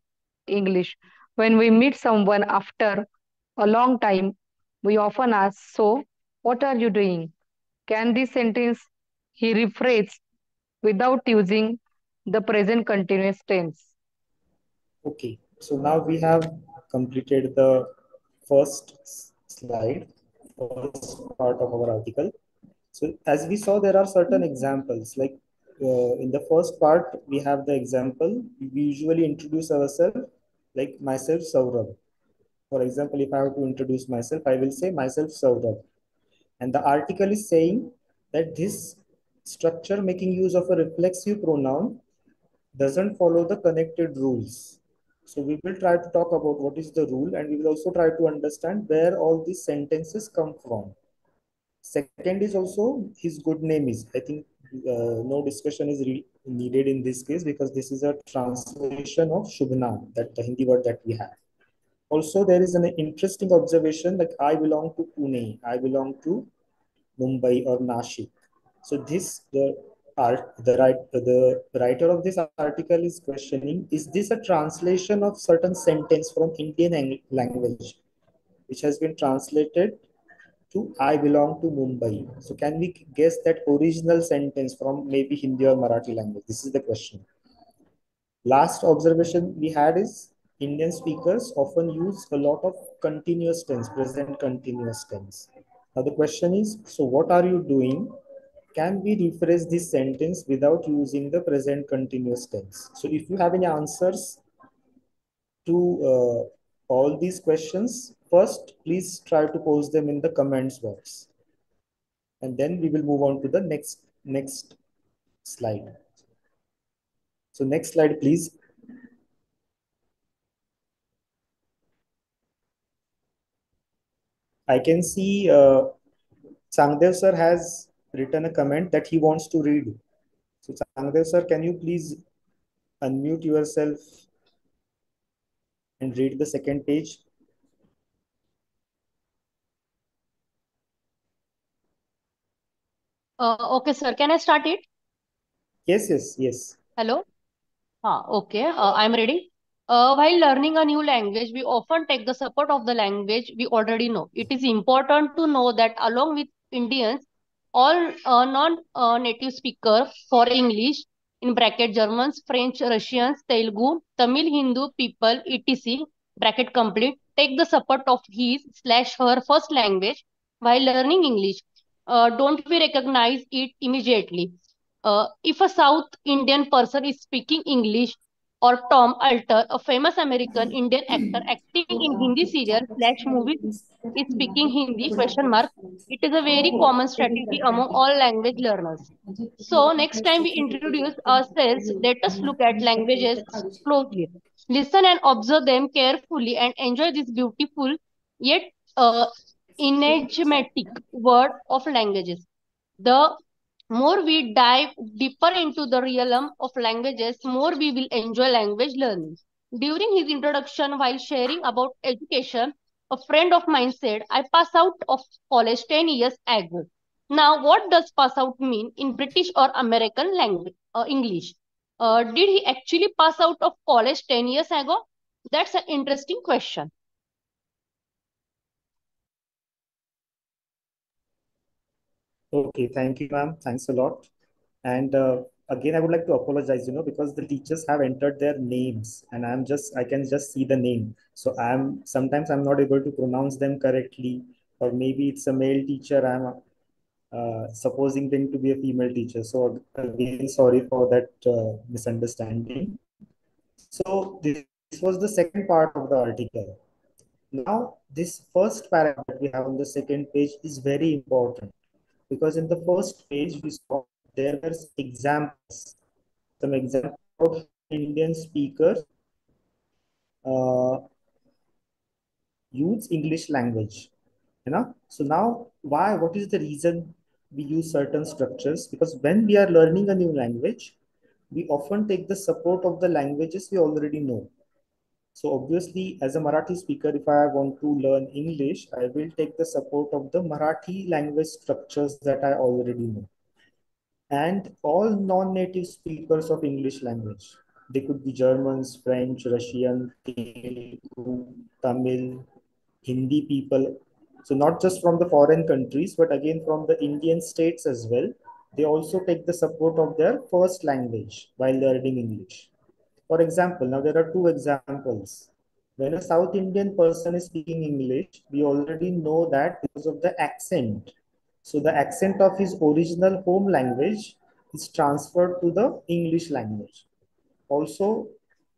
English. When we meet someone after a long time, we often ask, so, what are you doing? Can this sentence he rephrase without using the present continuous tense? Okay, so now we have completed the first slide, first part of our article. So as we saw, there are certain examples. Like in the first part, we have the example. We usually introduce ourselves, like myself, Saurabh. For example, if I have to introduce myself, I will say myself, Saurabh. And the article is saying that this structure making use of a reflexive pronoun doesn't follow the connected rules. So we will try to talk about what is the rule, and we will also try to understand where all these sentences come from. Second is also his good name is. I think no discussion is needed in this case because this is a translation of Shubhna, that the Hindi word that we have. Also, there is an interesting observation like I belong to Pune, I belong to Mumbai or Nashik. So this the writer of this article is questioning: is this a translation of certain sentence from Indian language, which has been translated to I belong to Mumbai? So can we guess that original sentence from maybe Hindi or Marathi language? This is the question. Last observation we had is Indian speakers often use a lot of continuous tense, present continuous tense. Now the question is, so what are you doing can we rephrase this sentence without using the present continuous tense? So if you have any answers to all these questions, first, please try to post them in the comments box. And then we will move on to the next slide. So next slide, please. I can see Sangdev sir has written a comment that he wants to read. So Sangdev sir, can you please unmute yourself and read the second page? Okay, sir. Can I start it? Yes. Hello? Okay. I'm ready. While learning a new language, we often take the support of the language we already know. It is important to know that along with Indians, all non-native speakers for English, in bracket Germans, French, Russians, Telugu, Tamil, Hindu people, etc., bracket complete, take the support of his/her first language while learning English. Don't we recognize it immediately? If a South Indian person is speaking English, or Tom Alter, a famous American Indian actor acting in Hindi serial/movies, is speaking Hindi question mark. It is a very common strategy among all language learners. So next time we introduce ourselves, let us look at languages closely. Listen and observe them carefully and enjoy this beautiful yet enigmatic world of languages. The more we dive deeper into the realm of languages, more we will enjoy language learning. During his introduction, while sharing about education, a friend of mine said, I passed out of college 10 years ago. Now, what does pass out mean in British or American language, English? Did he actually pass out of college 10 years ago? That's an interesting question. Okay, thank you, ma'am. Thanks a lot. And again, I would like to apologize, because the teachers have entered their names and I can just see the name. So sometimes I'm not able to pronounce them correctly, or maybe it's a male teacher. I'm supposing them to be a female teacher. So again, sorry for that misunderstanding. So this was the second part of the article. Now, this first paragraph that we have on the second page is very important, because in the first page we saw there were some examples of Indian speakers use English language. So now, what is the reason we use certain structures? Because when we are learning a new language, we often take the support of the languages we already know. So obviously, as a Marathi speaker, if I want to learn English, I will take the support of the Marathi language structures that I already know. And all non-native speakers of English language, they could be Germans, French, Russian, Telugu, Tamil, Hindi people. So not just from the foreign countries, but again from the Indian states as well. They also take the support of their first language while learning English. For example, now there are two examples. When a South Indian person is speaking English, we already know that because of the accent. So the accent of his original home language is transferred to the English language. Also,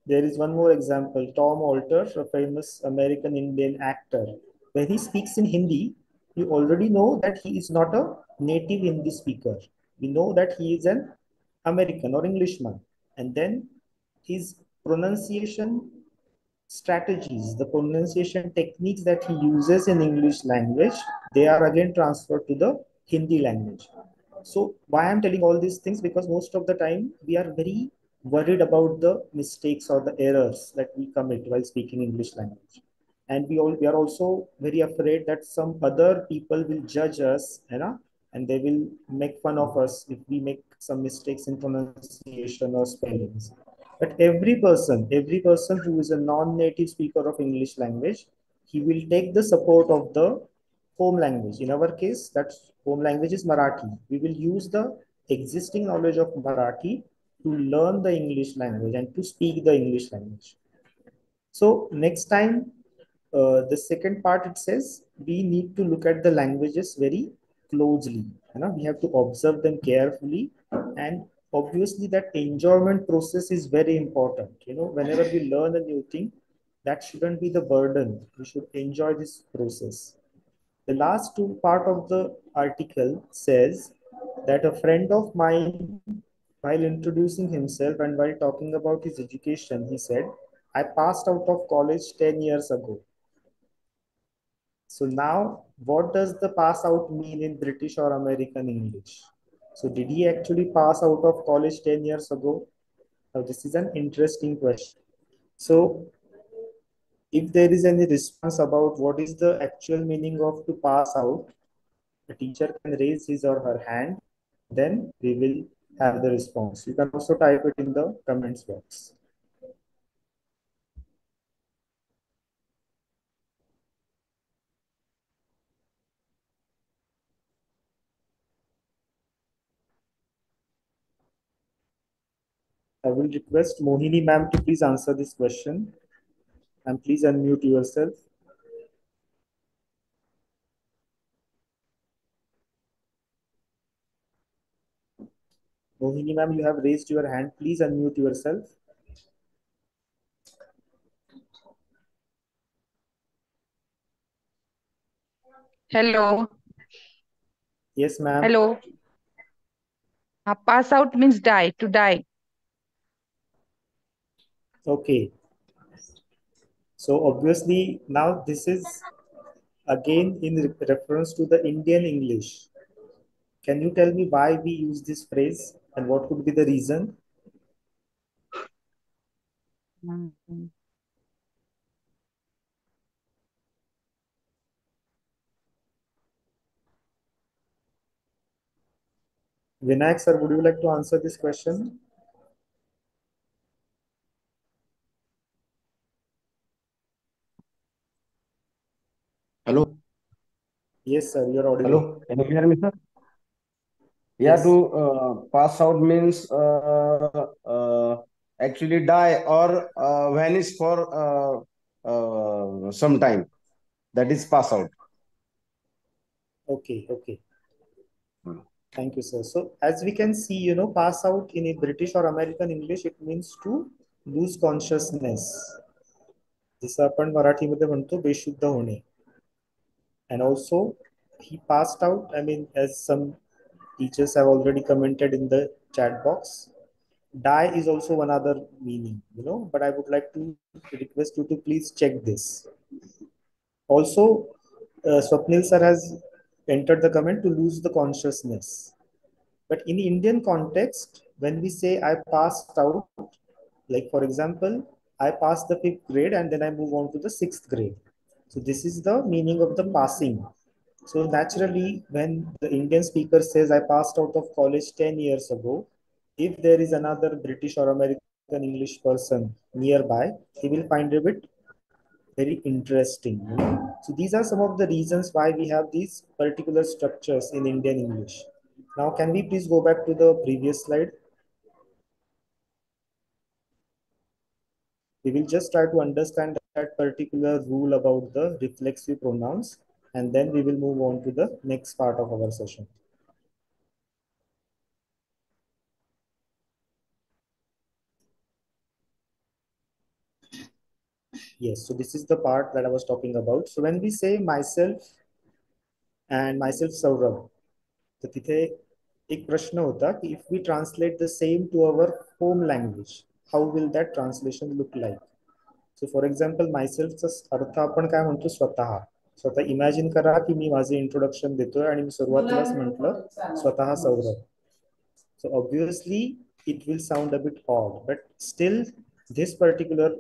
there is one more example. Tom Alter, a famous American Indian actor. When he speaks in Hindi, you already know that he is not a native Hindi speaker. We know that he is an American or Englishman. And then his pronunciation strategies, the pronunciation techniques that he uses in English language, they are again transferred to the Hindi language. So why I'm telling all these things? Because most of the time we are very worried about the mistakes or the errors that we commit while speaking English language. And we are also very afraid that some other people will judge us, and they will make fun of us if we make some mistakes in pronunciation or spellings. But every person who is a non-native speaker of English language, he will take the support of the home language. In our case, that home language is Marathi. We will use the existing knowledge of Marathi to learn the English language and to speak the English language. So next time, the second part, it says we need to look at the languages very closely. We have to observe them carefully, and obviously that enjoyment process is very important. Whenever we learn a new thing, that shouldn't be the burden. We should enjoy this process. The last two part of the article says that a friend of mine, while introducing himself and while talking about his education, he said, I passed out of college 10 years ago. So now, what does the pass out mean in British or American English? So did he actually pass out of college 10 years ago? Now, this is an interesting question. So if there is any response about what is the actual meaning of to pass out, the teacher can raise his or her hand, then we will have the response. You can also type it in the comments box. I will request Mohini ma'am to please answer this question, and please unmute yourself. Mohini ma'am, you have raised your hand. Please unmute yourself. Hello. Yes, ma'am. Hello. Pass out means die, to die. Okay. So obviously now this is again in reference to the Indian English. Can you tell me why we use this phrase and what could be the reason? Vinayak sir, would you like to answer this question? Hello. Yes, sir, you're audible. Hello. Can you hear me, sir? Yeah, Yes. to pass out means actually die or vanish for some time. That is pass out. Okay, okay. Thank you, sir. So as we can see, pass out in a British or American English, it means to lose consciousness. जसं आपण मराठीमध्ये म्हणतो बेशुद्ध होणे. And also he passed out. I mean, as some teachers have already commented in the chat box, die is also one other meaning, but I would like to request you to please check this. Also, Swapnil sir has entered the comment to lose the consciousness. But in Indian context, when we say I passed out, like for example, I passed the 5th grade and then I move on to the 6th grade. So this is the meaning of the passing. So naturally, when the Indian speaker says I passed out of college 10 years ago, if there is another British or American English person nearby, he will find a bit very interesting. So these are some of the reasons why we have these particular structures in Indian English. Now, can we please go back to the previous slide? We will just try to understand that particular rule about the reflexive pronouns, and then we will move on to the next part of our session. Yes, so this is the part that I was talking about. So when we say myself and myself Saurabh, तर तिथे एक प्रश्न होता की if we translate the same to our home language, how will that translation look like? So for example, myself चा अर्थ आपण काय म्हणतो स्वतः. स्वतः इमॅजिन करा की मी माझे इंट्रोडक्शन देतोय आणि मी सुरुवातीलाच म्हटलं स्वतः Saurabh. So obviously it will sound a bit odd, but still this particular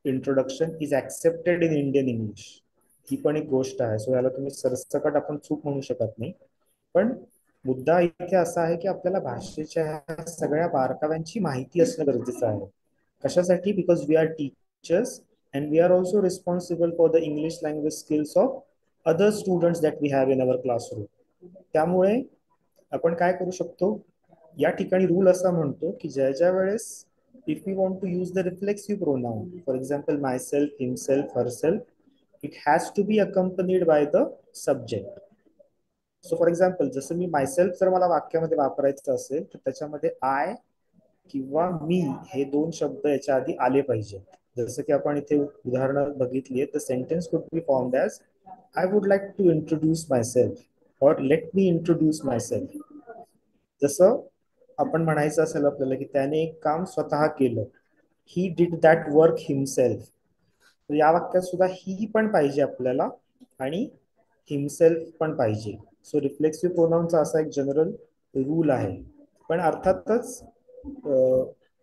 introduction is accepted in Indian English. ही पण एक गोष्ट आहे. सो याला तुम्ही सरसकट आपण चूक म्हणू शकत नाही. पण मुद्दा इथे असा आहे की आपल्याला भाषेच्या सगळ्या बारकाव्यांची माहिती असणं गरजेचं आहे. कशासाठी? Because we are teachers and we are also responsible for the English language skills of other students that we have in our classroom. त्यामुळे आपण काय करू शकतो, या ठिकाणी रूल असा म्हणतो की ज्या वेळेस if we want to use the reflexive pronoun, for example myself, himself, herself, it has to be accompanied by the subject. So for example जसं मी मायसेल्फ जर मला वाक्यामध्ये वापरायचं असेल तर त्याच्यामध्ये आय किंवा मी हे दोन शब्द याच्या आधी आले पाहिजे. जसं की आपण इथे उदाहरण बघितली आहे, the sentence could be formed as I would like to introduce myself और लेट मी इंट्रोड्यूस मायसेल्फ. जसं आपण म्हणायचं असेल आपल्याला की त्याने एक काम स्वतः केलं, he did that work himself. तर या वाक्यात सुद्धा ही पण पाहिजे आपल्याला आणि हिमसेल्फ पण पाहिजे. सो रिफ्लेक्सिव्ह प्रोनाउनचा असा एक जनरल रूल आहे. पण अर्थातच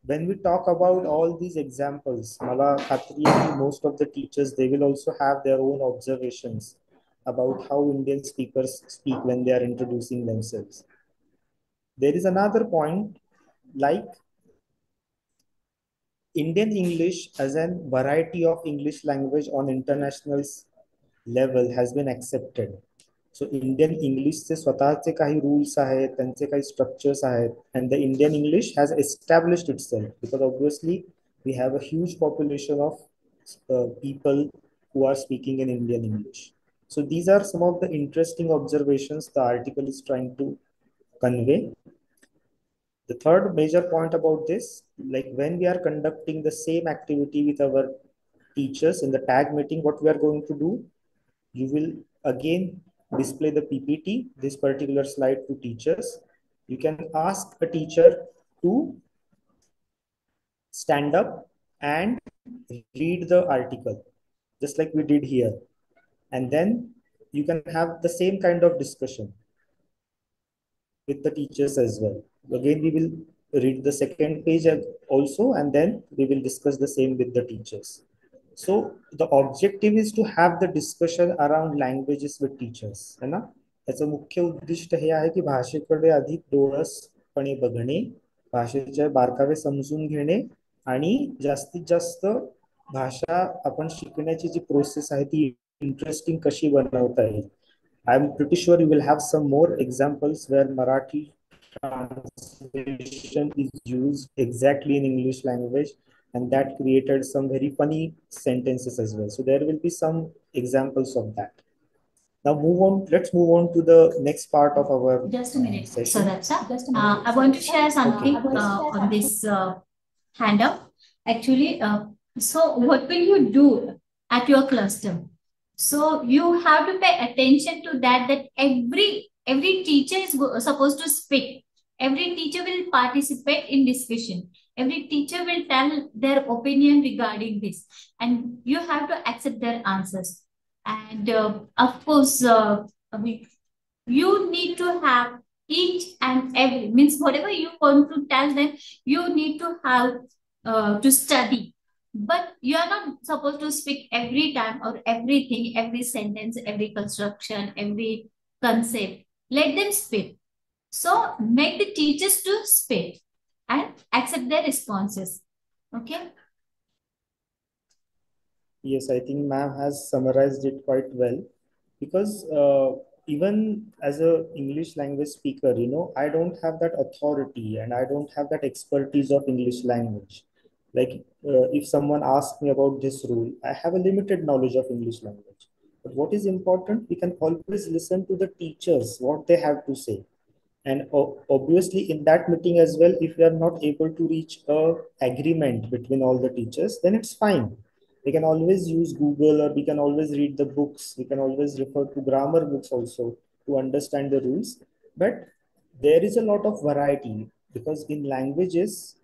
when we talk about all these examples, मला खात्री आहे की most of the teachers they will also have their own observations about how Indian speakers speak when they are introducing themselves. There is another point, like Indian English as a variety of English language on international level has been accepted. So Indian इंग्लिशचे स्वतःचे काही rules आहेत, त्यांचे काही structures आहेत, and the Indian English has established itself because obviously we have a huge population of people who are speaking in Indian English. So these are some of the interesting observations the article is trying to convey. The third major point about this, like when we are conducting the same activity with our teachers in the tag meeting, what we are going to do, you will again display the PPT, this particular slide to teachers. You can ask a teacher to stand up and read the article, just like we did here. And then you can have the same kind of discussion with the teachers as well. Again, we will read the second page also, and then we will discuss the same with the teachers. So the objective is to have the discussion around languages with teachers, है ना. त्याचं मुख्य उद्दिष्ट हे आहे की भाषेकडे अधिक डोळसपणे बघणे, भाषेचे बारकावे समजून घेणे आणि जास्तीत जास्त भाषा आपण शिकण्याची जी प्रोसेस आहे ती इंटरेस्टिंग कशी बनवता येईल. I am pretty sure you will have some more examples where Marathi translation is used exactly in English language, and that created some very funny sentences as well. So there will be some examples of that. Now let's move on to the next part of our just a minute session. So I want to share something on this handout. Actually, so what will you do at your cluster? So you have to pay attention to that every teacher is supposed to speak. Every teacher will participate in discussion. Every teacher will tell their opinion regarding this, and you have to accept their answers. And of course, you need to have each and every, means whatever you want to tell them, you need to have to study. But you are not supposed to speak every time or everything, every sentence, every construction, every concept. Let them speak. So make the teachers to speak and accept their responses. Okay? Yes, I think ma'am has summarized it quite well, because even as a English language speaker, I don't have that authority and I don't have that expertise of English language. Like if someone asks me about this rule, I have a limited knowledge of English language. But what is important, we can always listen to the teachers, what they have to say. And obviously in that meeting as well, if we are not able to reach a agreement between all the teachers, then it's fine. We can always use Google, or we can always read the books. We can always refer to grammar books also to understand the rules. But there is a lot of variety, because in languages,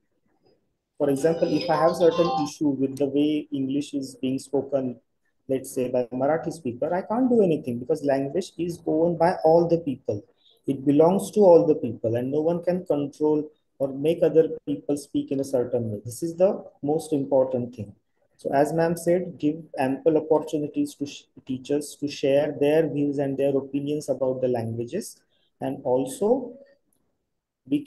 for example, if I have certain issue with the way English is being spoken, let's say by Marathi speaker, I can't do anything, because language is owned by all the people. It belongs to all the people, and no one can control or make other people speak in a certain way. This is the most important thing. So as ma'am said, give ample opportunities to teachers to share their views and their opinions about the languages. And also we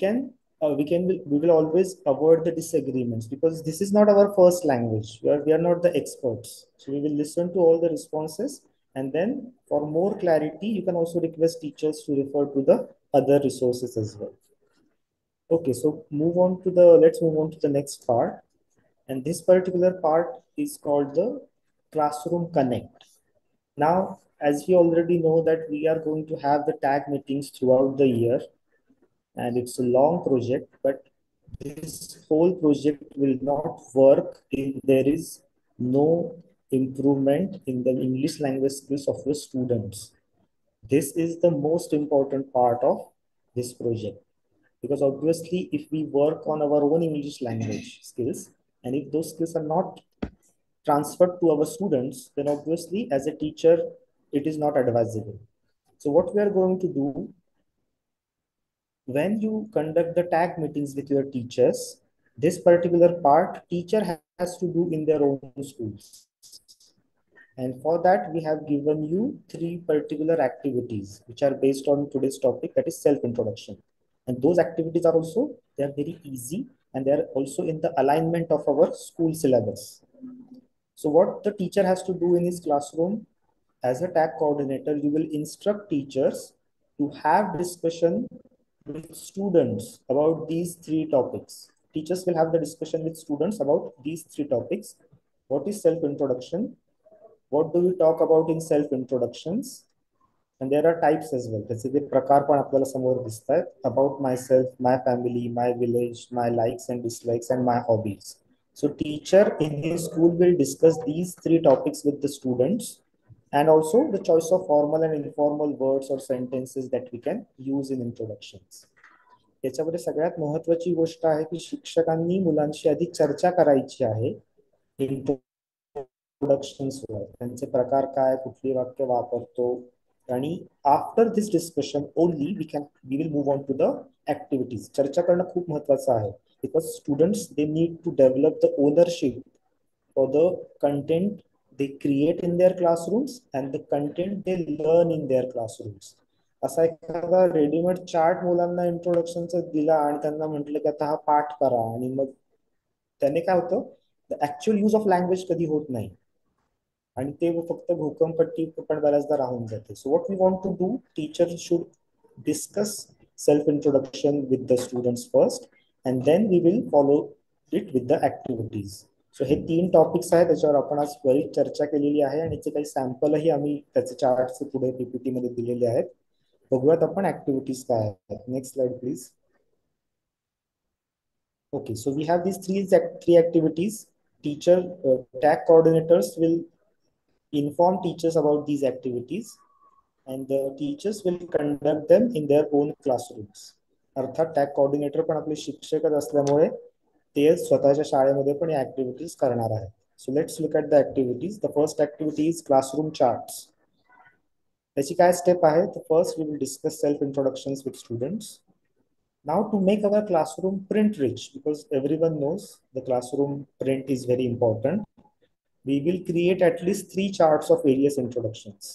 will always avoid the disagreements, because this is not our first language. We are not the experts. So we will listen to all the responses, and then for more clarity, you can also request teachers to refer to the other resources as well. Okay, so let's move on to the next part. And this particular part is called the Classroom Connect. Now, as we already know that we are going to have the tag meetings throughout the year, and it's a long project, but this whole project will not work if there is no improvement in the English language skills of the students. This is the most important part of this project, because obviously if we work on our own English language skills, and if those skills are not transferred to our students, then obviously as a teacher it is not advisable. So what we are going to do, when you conduct the tag meetings with your teachers, this particular part teacher has to do in their own schools. And for that, we have given you 3 particular activities which are based on today's topic, that is self-introduction. And those activities are also, they are very easy, and they are also in the alignment of our school syllabus. So what the teacher has to do in his classroom, as a tag coordinator, you will instruct teachers to have discussion with students about these 3 topics. Teachers will have the discussion with students about these 3 topics. What is self-introduction? What do we talk about in self-introductions? And there are types as well. त्याचे प्रकार पण आपल्याला समोर दिसतात. About myself, my family, my village, my likes and dislikes, and my hobbies. So teacher in his school will discuss these 3 topics with the students, and also the choice of formal and informal words or sentences that we can use in introductions. याच्यामध्ये सगळ्यात महत्त्वाची गोष्ट आहे की शिक्षकांनी मुलांशी आधी चर्चा करायची आहे इंट्रोडक्शन्स वर, त्यांचे प्रकार काय, कुठली वाक्य वापरतो, आणि after this discussion only we will move on to the activities. चर्चा करणं खूप महत्त्वाचं आहे, because students they need to develop the ownership for the content they create in their classrooms and the content they learn in their classrooms. असा एखादा readymade chart मुलांना इंट्रोडक्शनचा दिला आणि त्यांना म्हटलं की आता हा पाठ करा, आणि मग त्याने काय होतं, the actual use of language कधी होत नाही, आणि ते फक्त भूकंपट्टी पण बऱ्याचदा राहून जाते. So what we want to do, teacher should discuss self introduction with the students first, and then we will follow it with the activities. So हे 3 टॉपिक्स आहेत, त्याच्यावर आपण आज बरीच चर्चा केलेली आहे, आणि याचे काही सॅम्पलही आम्ही त्याचे चार्ट्स पुढे पीपीटी मध्ये दिलेले आहेत. बघूयात आपण ऍक्टिव्हिटीज काय आहेत. Next slide please. Okay, so we have these 3 activities. Teacher tag coordinators will inform teachers about these activities, and the teachers will conduct them in their own classrooms. अर्थात tag coordinator पण आपले शिक्षकच असल्यामुळे ते स्वतःच्या शाळेमध्ये पण या ऍक्टिव्हिटीज करणार आहेत. So let's look at the activities. The first activity is classroom charts. त्याची काय स्टेप आहे, तर first we will discuss self introductions with students. Now to make our classroom print rich, because everyone knows the classroom print is very important, we will create at least 3 charts of various introductions.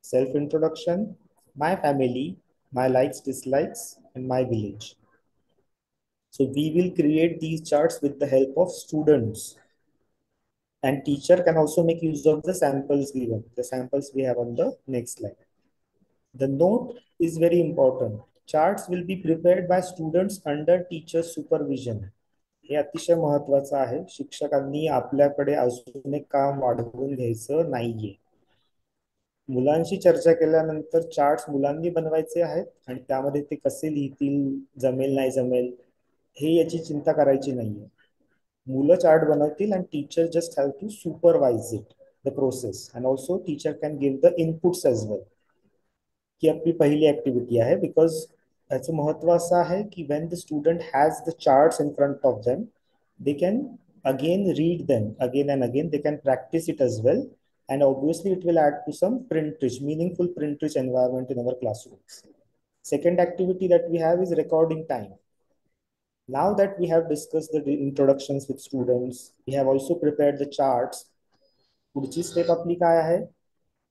Self-introduction, my family, my likes, dislikes, and my village. So we will create these charts with the help of students. And teacher can also make use of the samples given. The samples we have on the next slide. The note is very important. Charts will be prepared by students under teacher's supervision. हे अतिशय महत्वाचं आहे. शिक्षकांनी आपल्याकडे अजून एक काम वाढवून घ्यायचं नाहीये. मुलांशी चर्चा केल्यानंतर चार्ट्स मुलांनी बनवायचे आहेत, आणि त्यामध्ये ते कसे लिहितील, जमेल नाही जमेल हे याची चिंता करायची नाहीये. मुलं चार्ट बनवतील and teacher just have to supervise it, the process, and also teacher can give the inputs as well. ही आपली पहिली ऍक्टिव्हिटी आहे, बिकॉज याचं महत्व असं आहे की when the student has the charts in front of them, they can again read them again and again, they can practice it as well, and obviously it will add to some print rich, meaningful print rich environment in our classrooms. Second activity that we have is recording time. Now that we have discussed the introductions with students, we have also prepared the charts. पुढची step आपली काय आहे,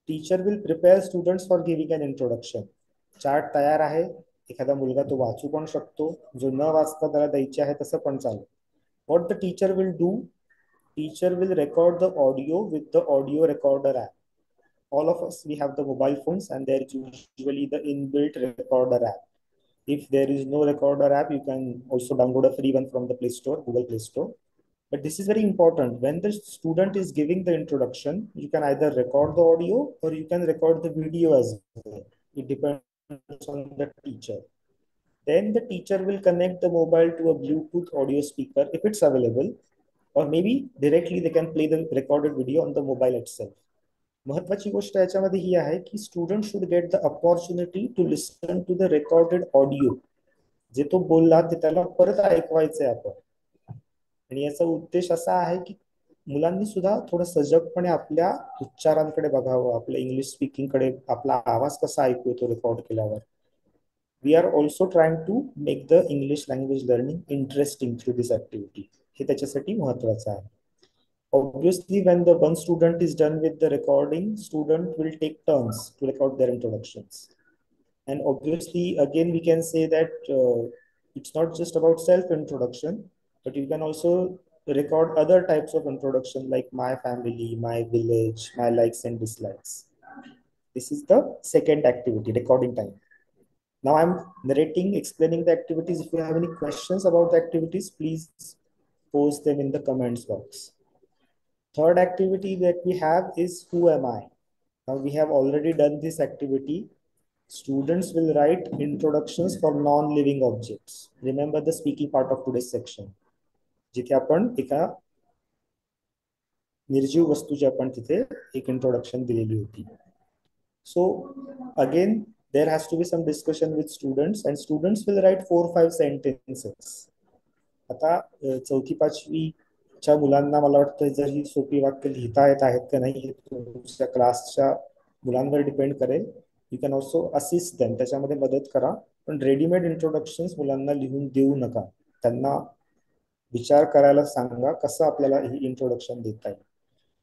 teacher will prepare students for giving an introduction. Chart तयार आहे, एखादा मुलगा तो वाचू पण शकतो, जो न वाचता त्याला द्यायचे आहे तसं पण चालेल. What the teacher will do, teacher will record the audio with the audio recorder app. All of us, we have the mobile phones, and there is usually the inbuilt recorder app. If there is no recorder app, you can also download a free one from the Play Store, Google Play Store. But this is very important. When the student is giving the introduction, you can either record the audio or you can record the video as well. It depends on the teacher. Then the teacher will connect the mobile to a Bluetooth audio speaker if it's available, or maybe directly they can play the recorded video on the mobile itself. महत्वाची गोष्ट याच्यामध्ये ही आहे की student should get the opportunity to listen to the recorded audio. जे तो बोलला ते त्याला परत ऐकवायचंय आपण. आणि याचा उद्देश असा आहे की मुलांनी सुद्धा थोडं सजगपणे आपल्या उच्चारांकडे बघावं, आपल्या इंग्लिश स्पीकिंग कडे, आपला आवाज कसा ऐकू येतो रेकॉर्ड केल्यावर. We are also trying to make the English language learning interesting through this activity. हे त्याच्यासाठी महत्वाचं आहे. Obviously, when the one student is done with the recording, student will take turns to record their introductions. And obviously, again, we can say that it's not just about self-introduction, but you can also record other types of introduction like my family, my village, my likes and dislikes. This is the second activity, recording time. Now I'm narrating, explaining the activities. If you have any questions about the activities, please post them in the comments box. Third activity that we have is Who Am I? Now we have already done this activity. Students will write introductions for non-living objects. Remember the speaking part of today's section. जिथे आपण एका निर्जीव वस्तूची आपण तिथे एक introduction दिलेली होती. So again, there has to be some discussion with students, and students will write 4-5 sentences. आता चौथी पाचवीच्या मुलांना मला वाटतं जर ही सोपी वाक्य लिहिता येत आहेत का नाही हे तुमच्या क्लासच्या मुलांवर डिपेंड करेल. You can also assist them, त्याच्यामध्ये मदत करा, पण रेडीमेड इंट्रोडक्शन्स मुलांना लिहून देऊ नका. त्यांना विचार करायला सांगा कसं आपल्याला ही इंट्रोडक्शन देता येईल.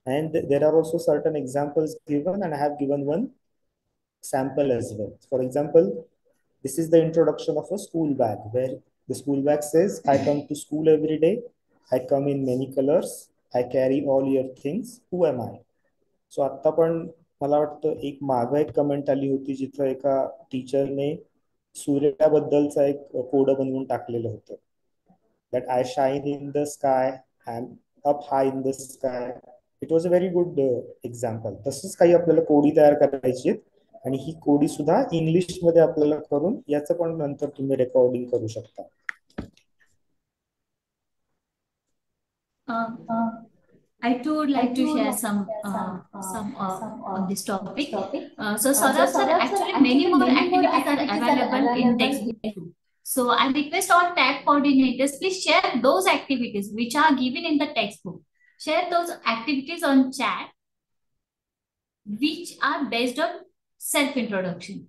And there are also certain examples given, and I have given one sample as well. For example, this is the introduction of a school bag, where the school bag says, I come to school every day, I come in many colors, I carry all your things, who am I? So आता पण मला वाटतं एक मागे एक comment आली होती जिथं एका टीचरने सूर्याबद्दलचा एक कोड बनवून टाकलेलं होतं. That I shine in the sky, I'm up high in the sky. It was a very good example. तसंच काही आपल्याला कोडी तयार करायची आहेत आणि ही कोडी सुद्धा इंग्लिश मध्ये आपल्याला करून याचं पण नंतर तुम्ही रेकॉर्डिंग करू शकता. I too would like to share some on this topic. So Saurabh sir, actually many more activities are available in textbook. So I request all tag coordinators, please share those activities which are given in the textbook. Share those activities on chat, which are based on self-introduction.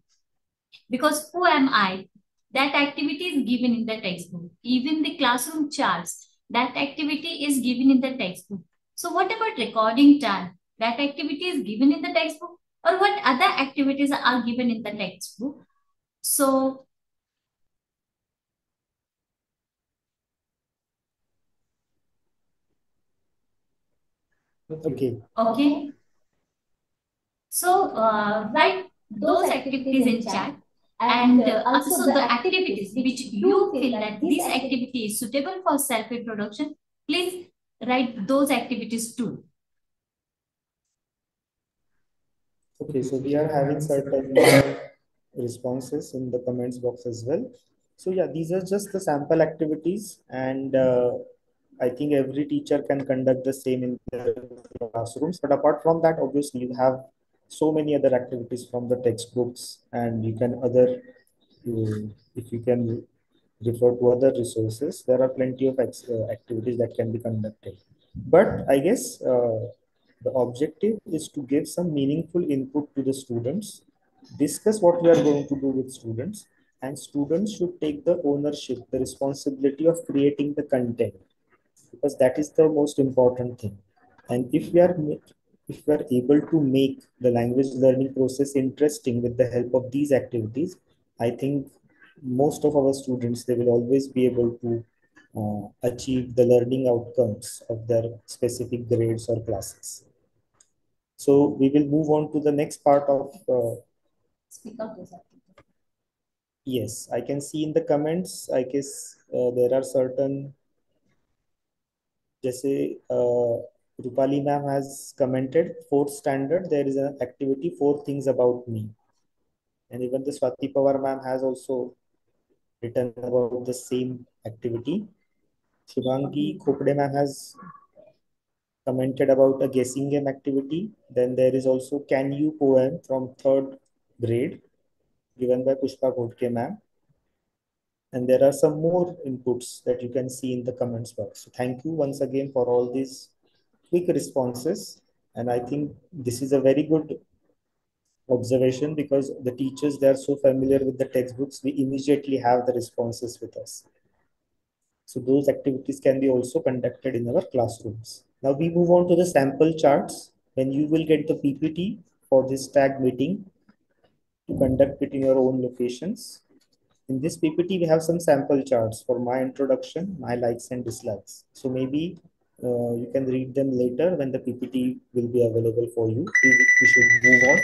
Because who am I? That activity is given in the textbook. Even the classroom charts, that activity is given in the textbook. So what about recording time? That activity is given in the textbook, or what other activities are given in the textbook? So okay. So write those activities in chat, and also the activities which you feel that this activity is suitable for self-introduction, please write those activities too. Okay, so we are having certain responses in the comments box as well. So yeah, these are just the sample activities, and I think every teacher can conduct the same in their classrooms. But apart from that, obviously you have so many other activities from the textbooks, and you can if you can refer to other resources, there are plenty of activities that can be conducted. But I guess the objective is to give some meaningful input to the students, discuss what we are going to do with students, and students should take the ownership, the responsibility of creating the content, because that is the most important thing. And if we are able to make the language learning process interesting with the help of these activities, I think most of our students, they will always be able to achieve the learning outcomes of their specific grades or classes. So we will move on to the next part of Speak of those activities. Yes, I can see in the comments, I guess there are certain जैसे Rupali ma'am has commented, 4th standard, there is an activity, 4 things about me. And even the Swati Pawar ma'am has also written about the same activity. Shubhangi Khopde ma'am has commented about a guessing game activity. Then there is also Can You poem from 3rd grade given by Pushpa Khodke ma'am. And there are some more inputs that you can see in the comments box. So thank you once again for all these quick responses. And I think this is a very good observation because the teachers, they are so familiar with the textbooks, we immediately have the responses with us. So those activities can be also conducted in our classrooms. Now we move on to the sample charts. When you will get the PPT for this tag meeting to conduct it in your own locations. In this PPT, we have some sample charts for my introduction, my likes and dislikes. So maybe you can read them later when the PPT will be available for you. We should move on.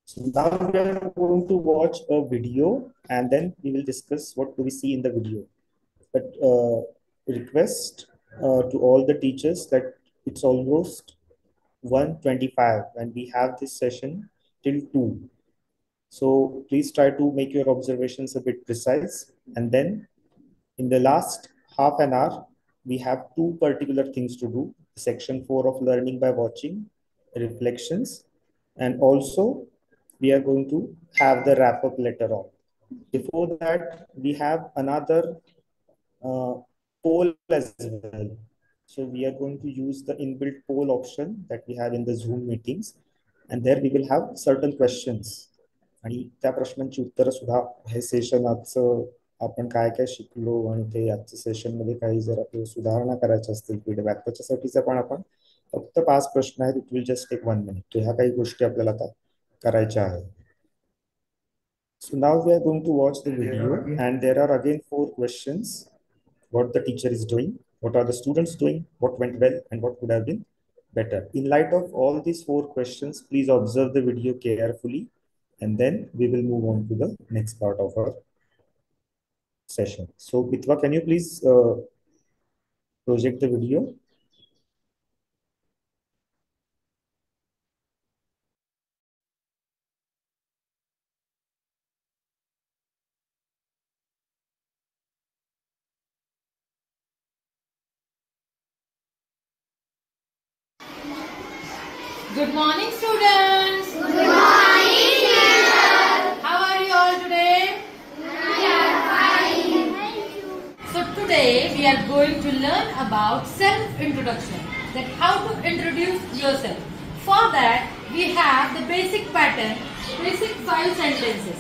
So now we are going to watch a video and then we will discuss what do we see in the video. But request to all the teachers that it's almost 1:25 and we have this session till 2. So please try to make your observations a bit precise. And then in the last half an hour, we have 2 particular things to do. Section 4 of learning by watching, reflections, and also we are going to have the wrap up later on. Before that, we have another poll as well. So we are going to use the inbuilt poll option that we have in the Zoom meetings. And there we will have certain questions. आणि त्या प्रश्नांची उत्तरं सुद्धा हे session आजचं आपण काय काय शिकलो आणि ते आजच्या सेशन मध्ये काही जर आपल्याला सुधारणा करायच्या असतील फीडबॅक त्याच्यासाठीचा पण आपण फक्त 5 प्रश्न आहेत. It will just take 1 minute. तो ह्या काही गोष्टी आपल्याला आता करायच्या आहेत. So now we are going to watch the video and there are again 4 questions. What the teacher is doing, what are the students doing, what went well and what could have been better. In light of all these 4 questions, please observe the video carefully. And then we will move on to the next part of our session. So Pitwa, can you please project the video? Good morning, students. Good morning, teacher. How are you all today? We are fine. Thank you. So today we are going to learn about self-introduction. That how to introduce yourself. For that we have the basic pattern, basic 5 sentences.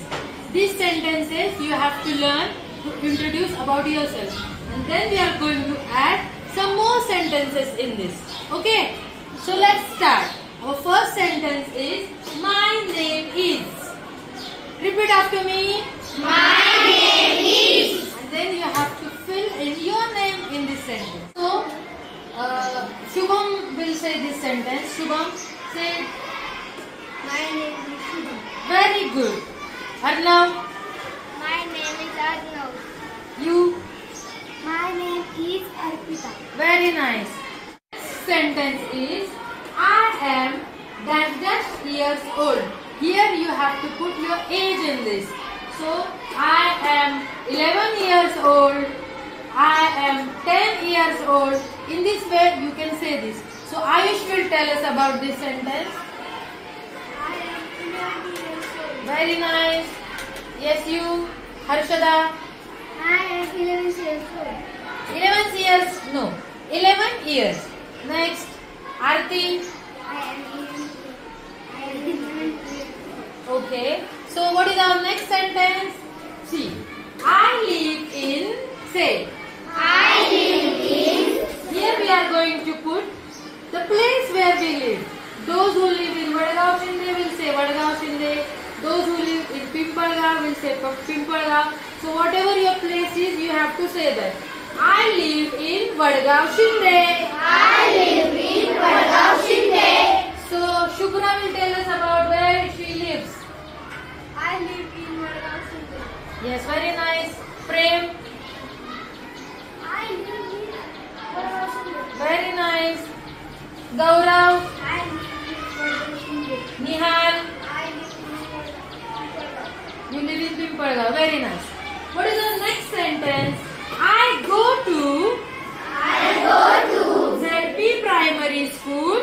These sentences you have to learn to introduce about yourself. And then we are going to add some more sentences in this. Okay? So let's start. Our first sentence is, my name is. Repeat after me. My name is. And then you have to fill in your name in this sentence. So, Shubham will say this sentence. Shubham, say. My name is Shubham. Very good. Arnav. My name is Arnav. You. My name is Arpita. Very nice. Sentence is, I am dash years old. Here you have to put your age in this. So I am 11 years old. I am 10 years old. In this way you can say this. So Ayush will tell us about this sentence. I am 11 years old. Very nice. Yes, you. Harshada. I am 11 years old. 11 years? No. 11 years. Next. Aarti. I am 11 years. Okay. So what is our next sentence? See. I live in, say. I live in. Here we are going to put the place where we live. Those who live in Vadgaon Shinde will say Vadgaon Shinde. Those who live in Pimpalgaon will say Pimpalgaon. So whatever your place is, you have to say that. I live in Vadgaon Shinde. I live in Vadgaon Shinde. So Shubhra will tell us about where she lives. I live in Vadgaon Shinde. Yes, very nice. Prem. Very nice. Gaurav. Nihal. You live in Pimpalgaon. Very nice. What is the next sentence? I go to ZP Primary School.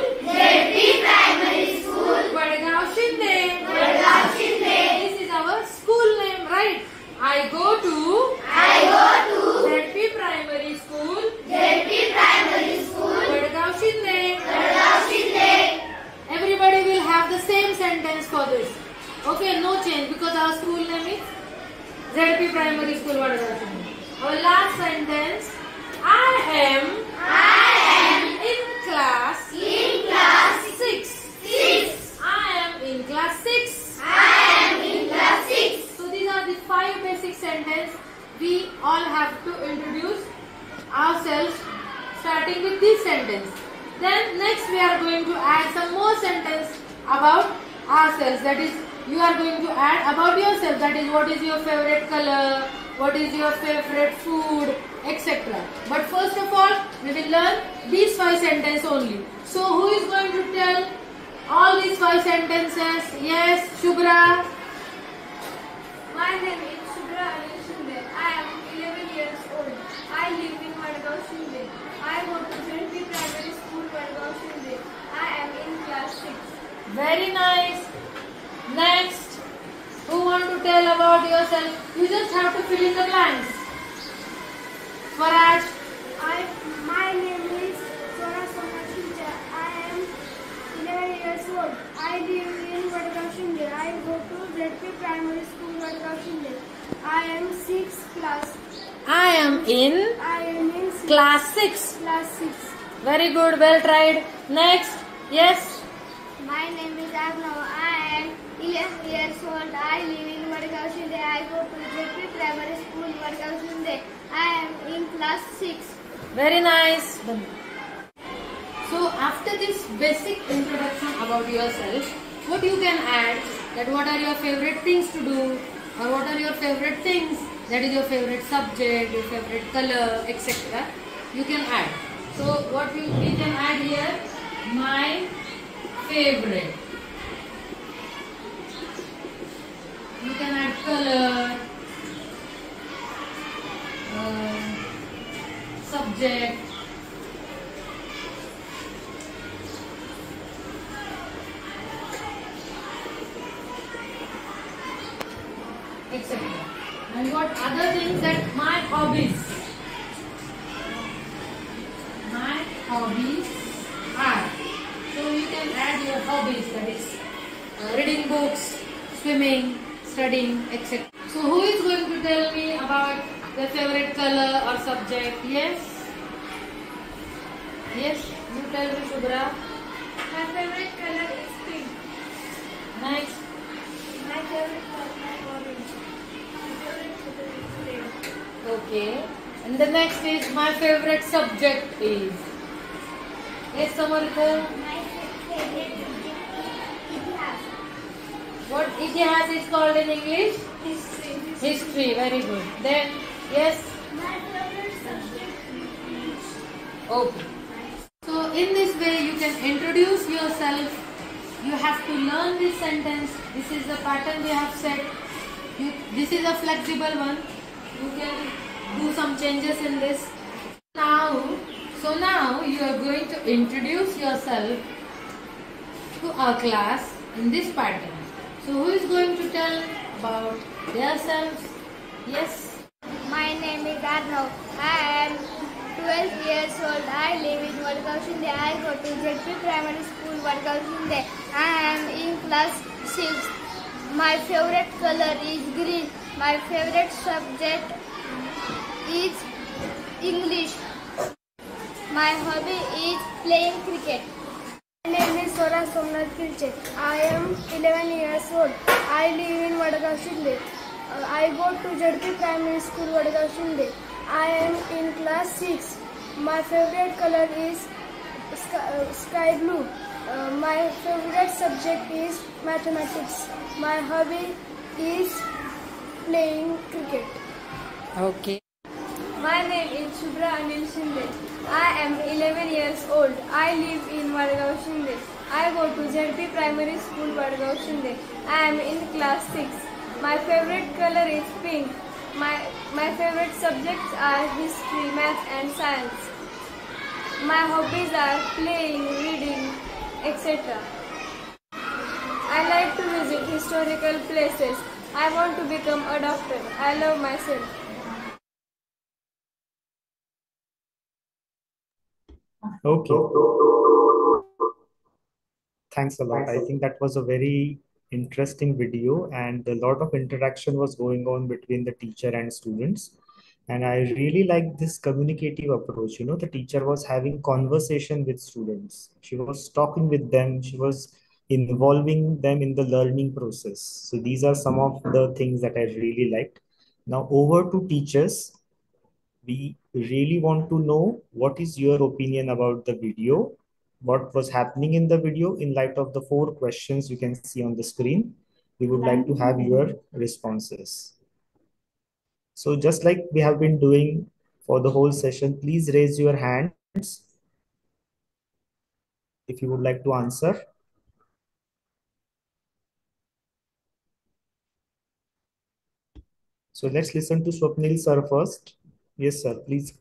Vadgaon Shinde. This is our school name, right? I go to ZP Primary School. Vadgaon Shinde. Everybody will have the same sentence for this. Okay, no change because our school name is ZP Primary School Vadgaon Shinde. Our last sentence. I am in class 6. I am in class 6. So these are the 5 basic sentences. We all have to introduce ourselves starting with this sentence. Then next we are going to add some more sentence about ourselves. That is, you are going to add about yourself. That is, what is your favorite color, what is your favorite food, etc. But first of all, we will learn these 5 sentences only. So who is going to tell all these 5 sentences? Yes, Shubhra. My name is Shubhra Anil Shinde. I am 11 years old. I live in Vadgaon Shinde. I go to ZP Primary School, Vadgaon Shinde. I am in class 6. Very nice. Next, who want to tell about yourself? You just have to fill in the blanks. Swaraj. My name is Swaraj Sonakshincha. I am 11 years old. I live in Vadgaon Shinde. I go to ZP Primary School, Vadgaon Shinde. I am 6th class. I am in class 6. Very good, well tried. Next, yes. My name is Arnav. I am 11 years old. I live in Vadgaon Shinde. I go to ZP Primary School, Vadgaon Shinde. I am in class 6. Very nice. So after this basic introduction about yourself, what you can add, that what are your favorite things to do, or what are your favorite things, that is your favorite subject, your favorite color, etc. You can add. So what we can add here, my favorite. You can add color, subject, etc. And what other things, that my hobbies. My hobbies are. So you can add your hobbies, that is reading books, swimming, studying, etc. So who is going to tell me about their favorite color or subject? Yes? Yes? You tell me, Shubhra. My favorite color is pink. Next. My favorite color is orange. My favorite color is red. Okay. And the next is, my favorite subject is. Yes, Samartha? My favorite subject is Itihas. What Itihas is called in English? History. History, very good. Then, yes? My favorite subject is English. Okay. So in this way you can introduce yourself. You have to learn this sentence. This is the pattern we have set. This is a flexible one. You can do some changes in this. Now you are going to introduce yourself to our class in this pattern. So who is going to tell about themselves? Yes? My name is Arnav. I am 12 years old. I live in Vadgaon Shinde. I go to ZP Primary School, Vadgaon Shinde. I am in class 6. My favorite color is green. My favorite subject is English. My hobby is playing cricket. My name is Swaraj Somnath Kilche. I am 11 years old. I live in Vadgaon Shinde. I go to ZP Primary School, Vadgaon Shinde. I am in class 6. My favorite color is sky blue. My favorite subject is mathematics. My hobby is playing cricket. Okay. My name is Shubhra Anil Shinde. I am 11 years old. I live in Vadgaon Shinde. I go to ZP Primary School, Vadgaon Shinde. I am in class 6. My favorite color is pink. My favorite subjects are history, math and science. My hobbies are playing, reading, etc. I like to visit historical places. I want to become a doctor. I love myself. Okay. Thanks a lot. I think that was a very interesting video, and a lot of interaction was going on between the teacher and students. And I really like this communicative approach. The teacher was having conversation with students. She was talking with them. She was involving them in the learning process. So these are some of the things that I really liked. Now over to teachers. We really want to know what is your opinion about the video, what was happening in the video in light of the 4 questions you can see on the screen. We would like to have your responses. So just like we have been doing for the whole session, please raise your hands if you would like to answer. So let's listen to Swapnil sir first. Yes, sir, please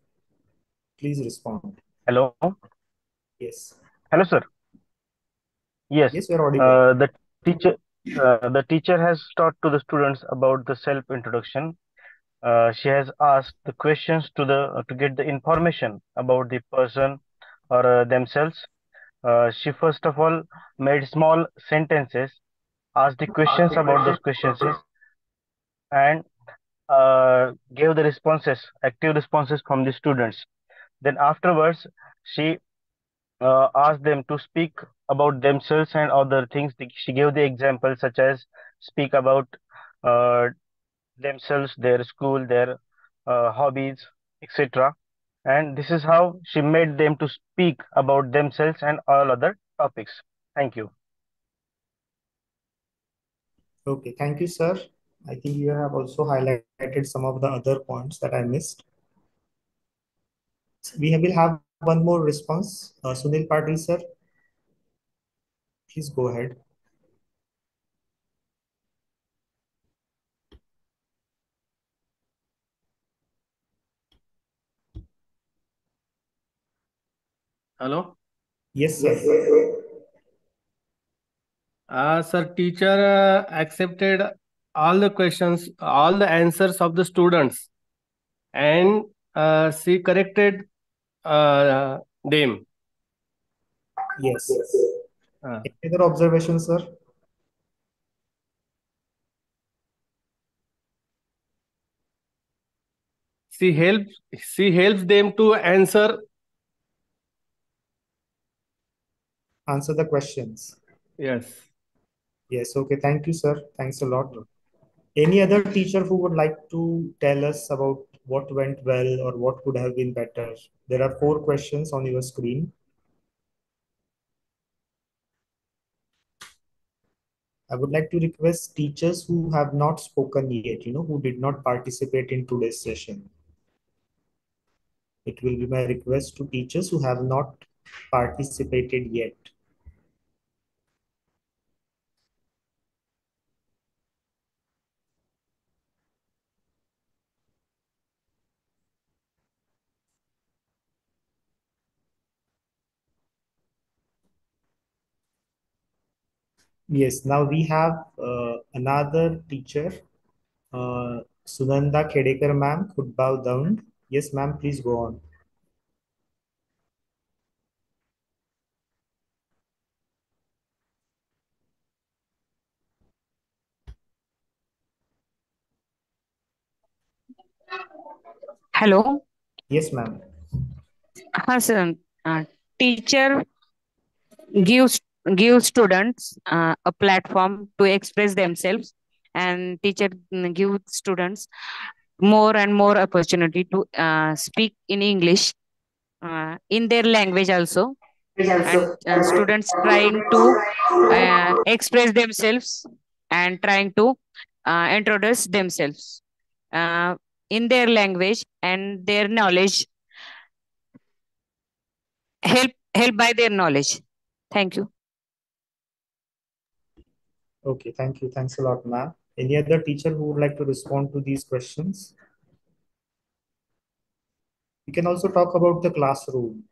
respond. Hello. Yes. Hello, sir. Yes. Yes, you're audible. The teacher has taught to the students about the self introduction. She has asked the questions to get the information about the person or themselves. She first of all made small sentences, asked the questions about those questions, and gave the responses, active responses from the students. Then afterwards, she asked them to speak about themselves and other things. She gave the examples such as speak about uh, themselves, their school, their hobbies, etc. And this is how she made them to speak about themselves and all other topics. Thank you. Okay, thank you, sir. I think you have also highlighted some of the other points that I missed. We will have one more response. Sunil Patil, sir. Please go ahead. Hello. Yes, sir. Sir, teacher accepted all the questions, all the answers of the students, and she corrected them. Yes. Any other observation, sir? She helps them to answer the questions. Yes. Yes, okay. Thank you, sir. Thanks a lot. Any other teacher who would like to tell us about what went well or what could have been better? There are 4 questions on your screen. I would like to request teachers who have not spoken yet, who did not participate in today's session. It will be my request to teachers who have not participated yet. Yes, now we have another teacher, Sunanda Khedekar ma'am, could bow down. Yes, ma'am, please go on. Hello. Yes, ma'am. Sir. Teacher gives students a platform to express themselves, and teacher gives students more and more opportunity to speak in English in their language also, and students trying to express themselves and trying to introduce themselves. in their language and their knowledge, help by their knowledge. Thank you. Okay, thank you. Thanks a lot, ma'am. Any other teacher who would like to respond to these questions? We can also talk about the classroom.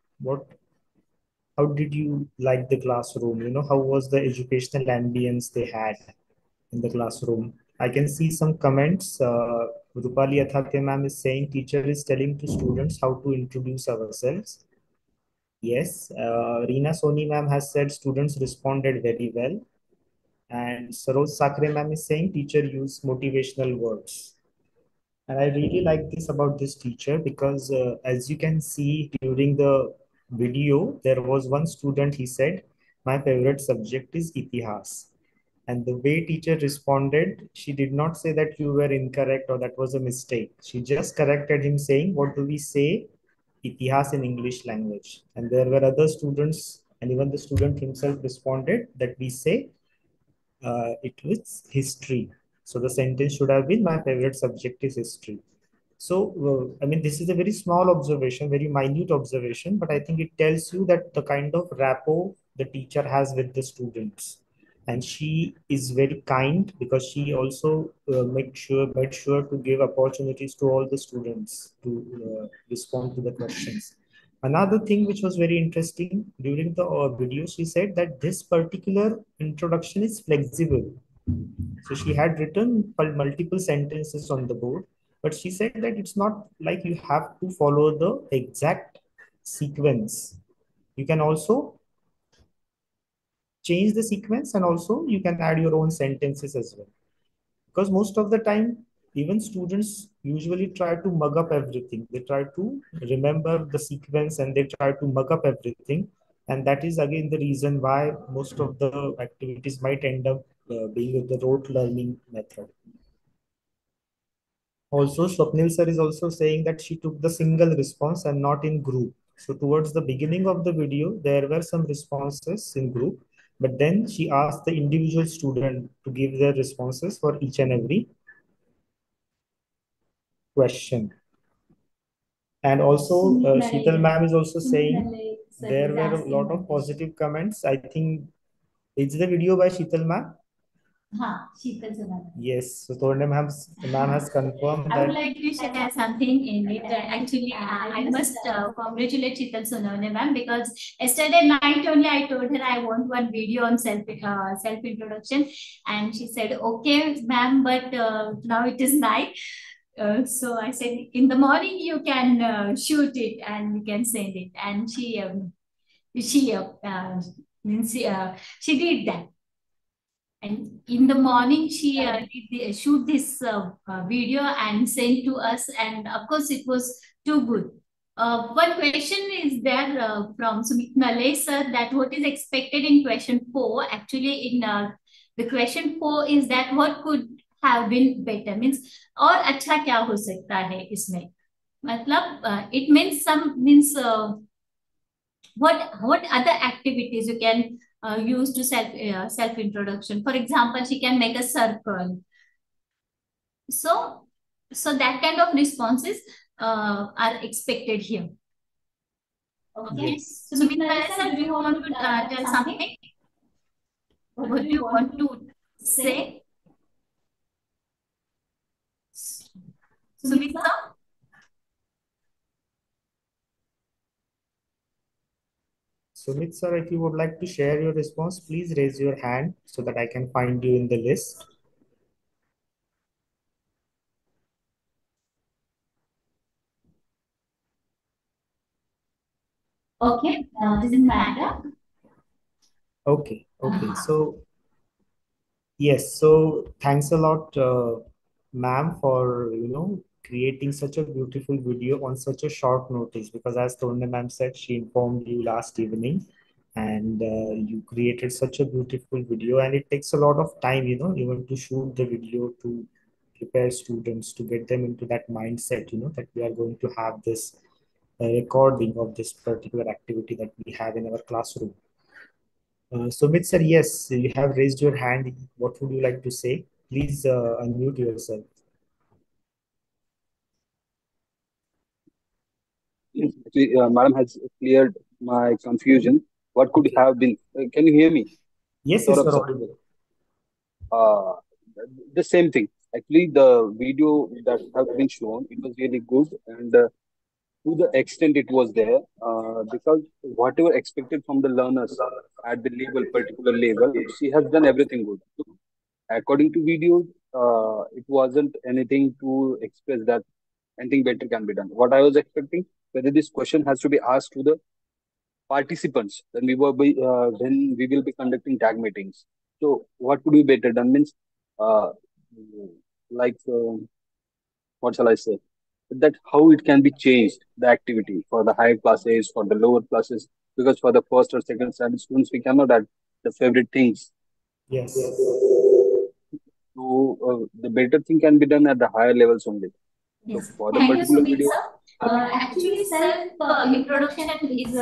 How did you like the classroom? How was the educational ambience they had in the classroom? I can see some comments. Rupali Athate ma'am is saying teacher is telling to students how to introduce ourselves. Yes, Reena Soni ma'am has said students responded very well. And Saroj Sakre ma'am is saying teacher used motivational words. And I really like this about this teacher because as you can see during the video, there was one student, he said, my favorite subject is Itihas. And the way teacher responded, she did not say that you were incorrect or that was a mistake. She just corrected him saying, what do we say? Itihas in English language. And there were other students and even the student himself responded that we say it was history. So the sentence should have been my favorite subject is history. So, I mean, this is a very small observation, very minute observation, but I think it tells you that the kind of rapport the teacher has with the students. And she is very kind because she also made sure to give opportunities to all the students to respond to the questions. Another thing which was very interesting during the video, she said that this particular introduction is flexible. So she had written multiple sentences on the board, but she said that it's not like you have to follow the exact sequence. You can also change the sequence and also you can add your own sentences as well. Because most of the time, even students usually try to mug up everything. They try to remember the sequence and they try to mug up everything. And that is again the reason why most of the activities might end up being with the rote learning method. Also, Swapnil sir is also saying that she took the single response and not in group. So towards the beginning of the video, there were some responses in group, but then she asked the individual student to give their responses for each and every question. And also, Sheetal ma'am is also saying there were a lot of positive comments. I think it's the video by Sheetal ma'am. Yes, so Torne ma'am has confirmed I would that. like to share something in it. Actually, I must congratulate Sheetal Sonawne ma'am because yesterday night only I told her I want one video on self introduction, and she said okay, ma'am, but now it is night. So I said in the morning you can shoot it and you can send it, and she did that. And in the morning, she shoot this video and sent to us. And of course, it was too good. One question is there from Sumit Nale, sir, that what is expected in question 4? Actually, in the question 4 is that what could have been better, means और अच्छा क्या हो सकता है इसमें, मतलब it means what other activities you can use to self introduction. For example, she can make a circle. So that kind of responses are expected here. Okay. Yes. So Sumit sir, do you want to tell something? What do you want to say? Sumit sir? Sumit sir, if you would like to share your response, please raise your hand so that I can find you in the list. Okay, doesn't matter. Okay, so yes, so thanks a lot, ma'am, for creating such a beautiful video on such a short notice, because as Torne ma'am said, she informed you last evening and you created such a beautiful video, and it takes a lot of time, even to shoot the video, to prepare students, to get them into that mindset, that we are going to have this recording of this particular activity that we have in our classroom. Sumit sir, yes, you have raised your hand. What would you like to say? Please unmute yourself. Actually, Madam has cleared my confusion. What could have been? Can you hear me? Yes, yes, Saurabh you're sir. audible. Uh, the same thing. Actually, the video that has been shown, it was really good, and to the extent it was there, because whatever expected from the learners at the level, particular level, she has done everything good. So, according to videos, it wasn't anything to express that anything better can be done. What I was expecting, whether this question has to be asked to the participants when we will be conducting tag meetings. So what could be better done means, uh, like what shall I say? That how it can be changed the activity for the higher classes, for the lower classes, because for the first or second standard students we cannot add the favorite things. Yes. So the better thing can be done at the higher levels only. So Yes. for the Thank you, particular Sumit video, sir. Actually, self introduction is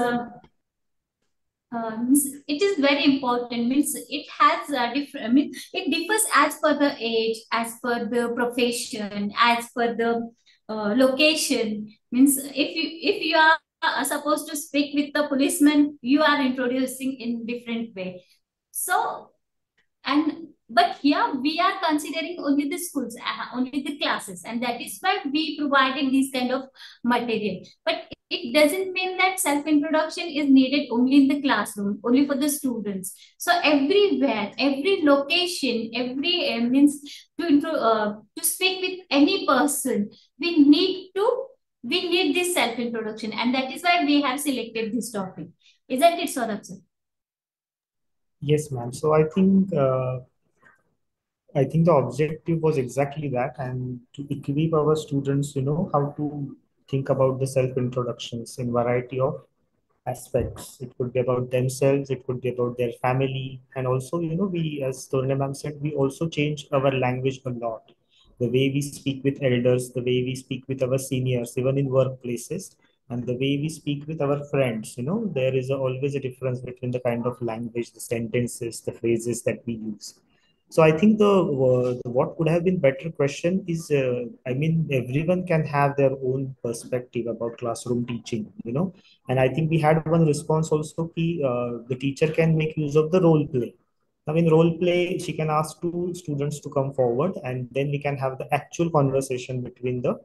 means it is very important. Means it has different. I mean, it differs as per the age, as per the profession, as per the location. Means if you are supposed to speak with the policeman, you are introducing in different way. So and but here we are considering only the schools, only the classes, and that is why we provided this kind of material. But it doesn't mean that self introduction is needed only in the classroom, only for the students. So everywhere, every location, every means to speak with any person, we need this self introduction, and that is why we have selected this topic. Isn't it, Saurabh sir? Yes, ma'am. So I think the objective was exactly that, and to equip our students, how to think about the self introductions in variety of aspects. It could be about themselves, it could be about their family, and also, we, as Torne ma'am said, we also change our language a lot. The way we speak with elders, the way we speak with our seniors, even in workplaces, and the way we speak with our friends, there is always a difference between the kind of language, the sentences, the phrases that we use. So I think what would have been better question is, I mean, everyone can have their own perspective about classroom teaching, and I think we had one response also, the teacher can make use of the role play. Now in role play, she can ask two students to come forward, and then we can have the actual conversation between the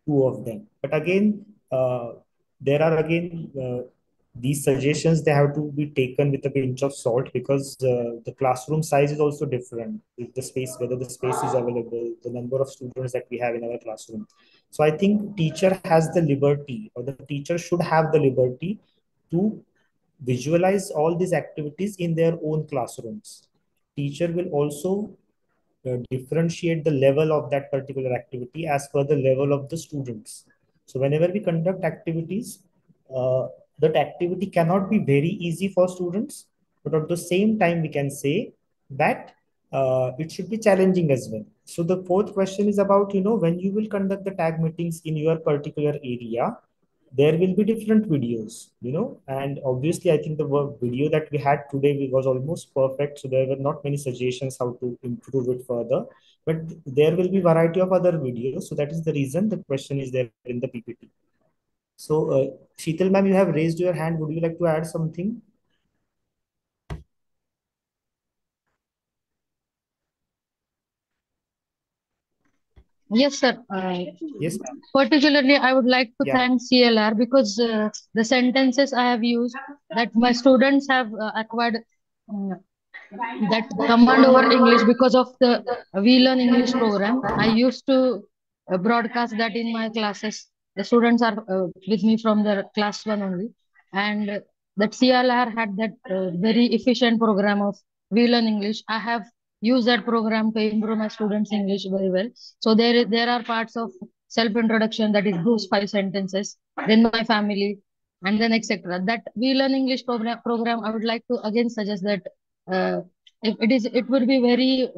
two of them. But again, there are again these suggestions, they have to be taken with a pinch of salt, because the classroom size is also different with the space, whether the space is available, the number of students that we have in our classroom. So I think teacher has the liberty, or the teacher should have the liberty to visualize all these activities in their own classrooms. Teacher will also differentiate the level of that particular activity as per the level of the students. So whenever we conduct activities, that activity cannot be very easy for students, but at the same time, we can say that it should be challenging as well. So the fourth question is about, when you will conduct the tag meetings in your particular area, there will be different videos, and obviously I think the video that we had today was almost perfect, so there were not many suggestions how to improve it further, but there will be variety of other videos, so that is the reason the question is there in the PPT. So Sheetal ma'am, you have raised your hand, would you like to add something? Yes, sir. Yes. Particularly, I would like to Yeah. thank CLR because the sentences I have used, that my students have acquired that command over English because of the We Learn English program. I used to broadcast that in my classes. The students are with me from the class one only, and that CLR had that very efficient program of We Learn English. I have used that program to improve my students' English very well. So there are parts of self introduction, that is those 5 sentences, then my family, and then etc. That We Learn English program I would like to again suggest that it would be very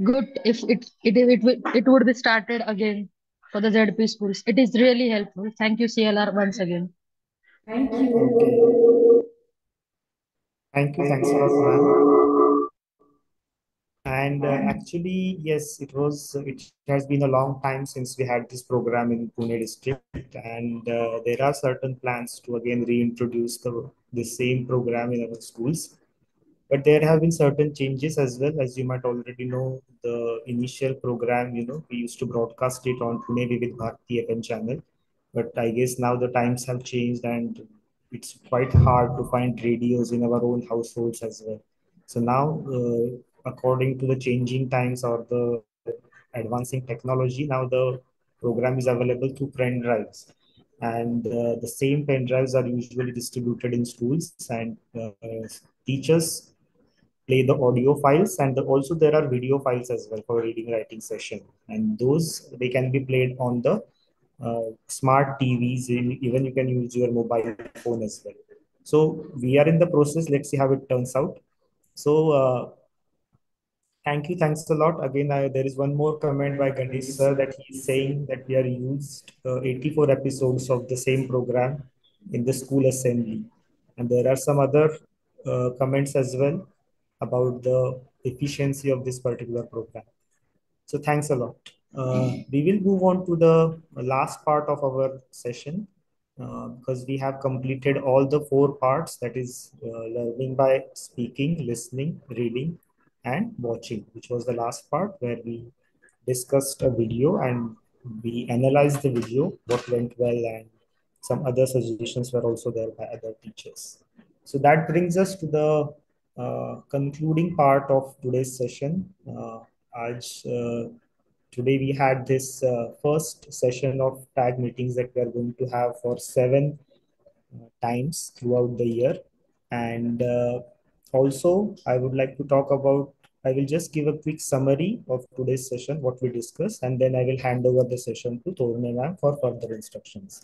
good if it would be started again for the ZP schools. It is really helpful. Thank you, CLR, once again. Thank you. Okay. Thanks a lot, ma'am. And actually, yes, it has been a long time since we had this program in Pune district, and there are certain plans to again reintroduce the same program in our schools. But there have been certain changes as well. As you might already know, the initial program, we used to broadcast it on Pune Vivid Bharati FM channel. But I guess now the times have changed and it's quite hard to find radios in our own households as well. So now, according to the changing times or the advancing technology, now the program is available through pen drives. And the same pen drives are usually distributed in schools, and teachers play the audio files, and also there are video files as well for reading writing session, and those they can be played on the smart TVs. Even you can use your mobile phone as well. So we are in the process. Let's see how it turns out. So thanks a lot. Again, there is one more comment by Ganesh sir that he's saying that we are used 84 episodes of the same program in the school assembly, and there are some other comments as well about the efficiency of this particular program. So thanks a lot. We will move on to the last part of our session because we have completed all the 4 parts, that is learning by speaking, listening, reading, and watching, which was the last part where we discussed a video and we analyzed the video, what went well, and some other suggestions were also there by other teachers. So that brings us to the concluding part of today's session. Today we had this first session of tag meetings that we are going to have for 7 times throughout the year. And also I would like to talk about, I will just give a quick summary of today's session, what we discussed, and then I will hand over the session to Torne ma'am for further instructions.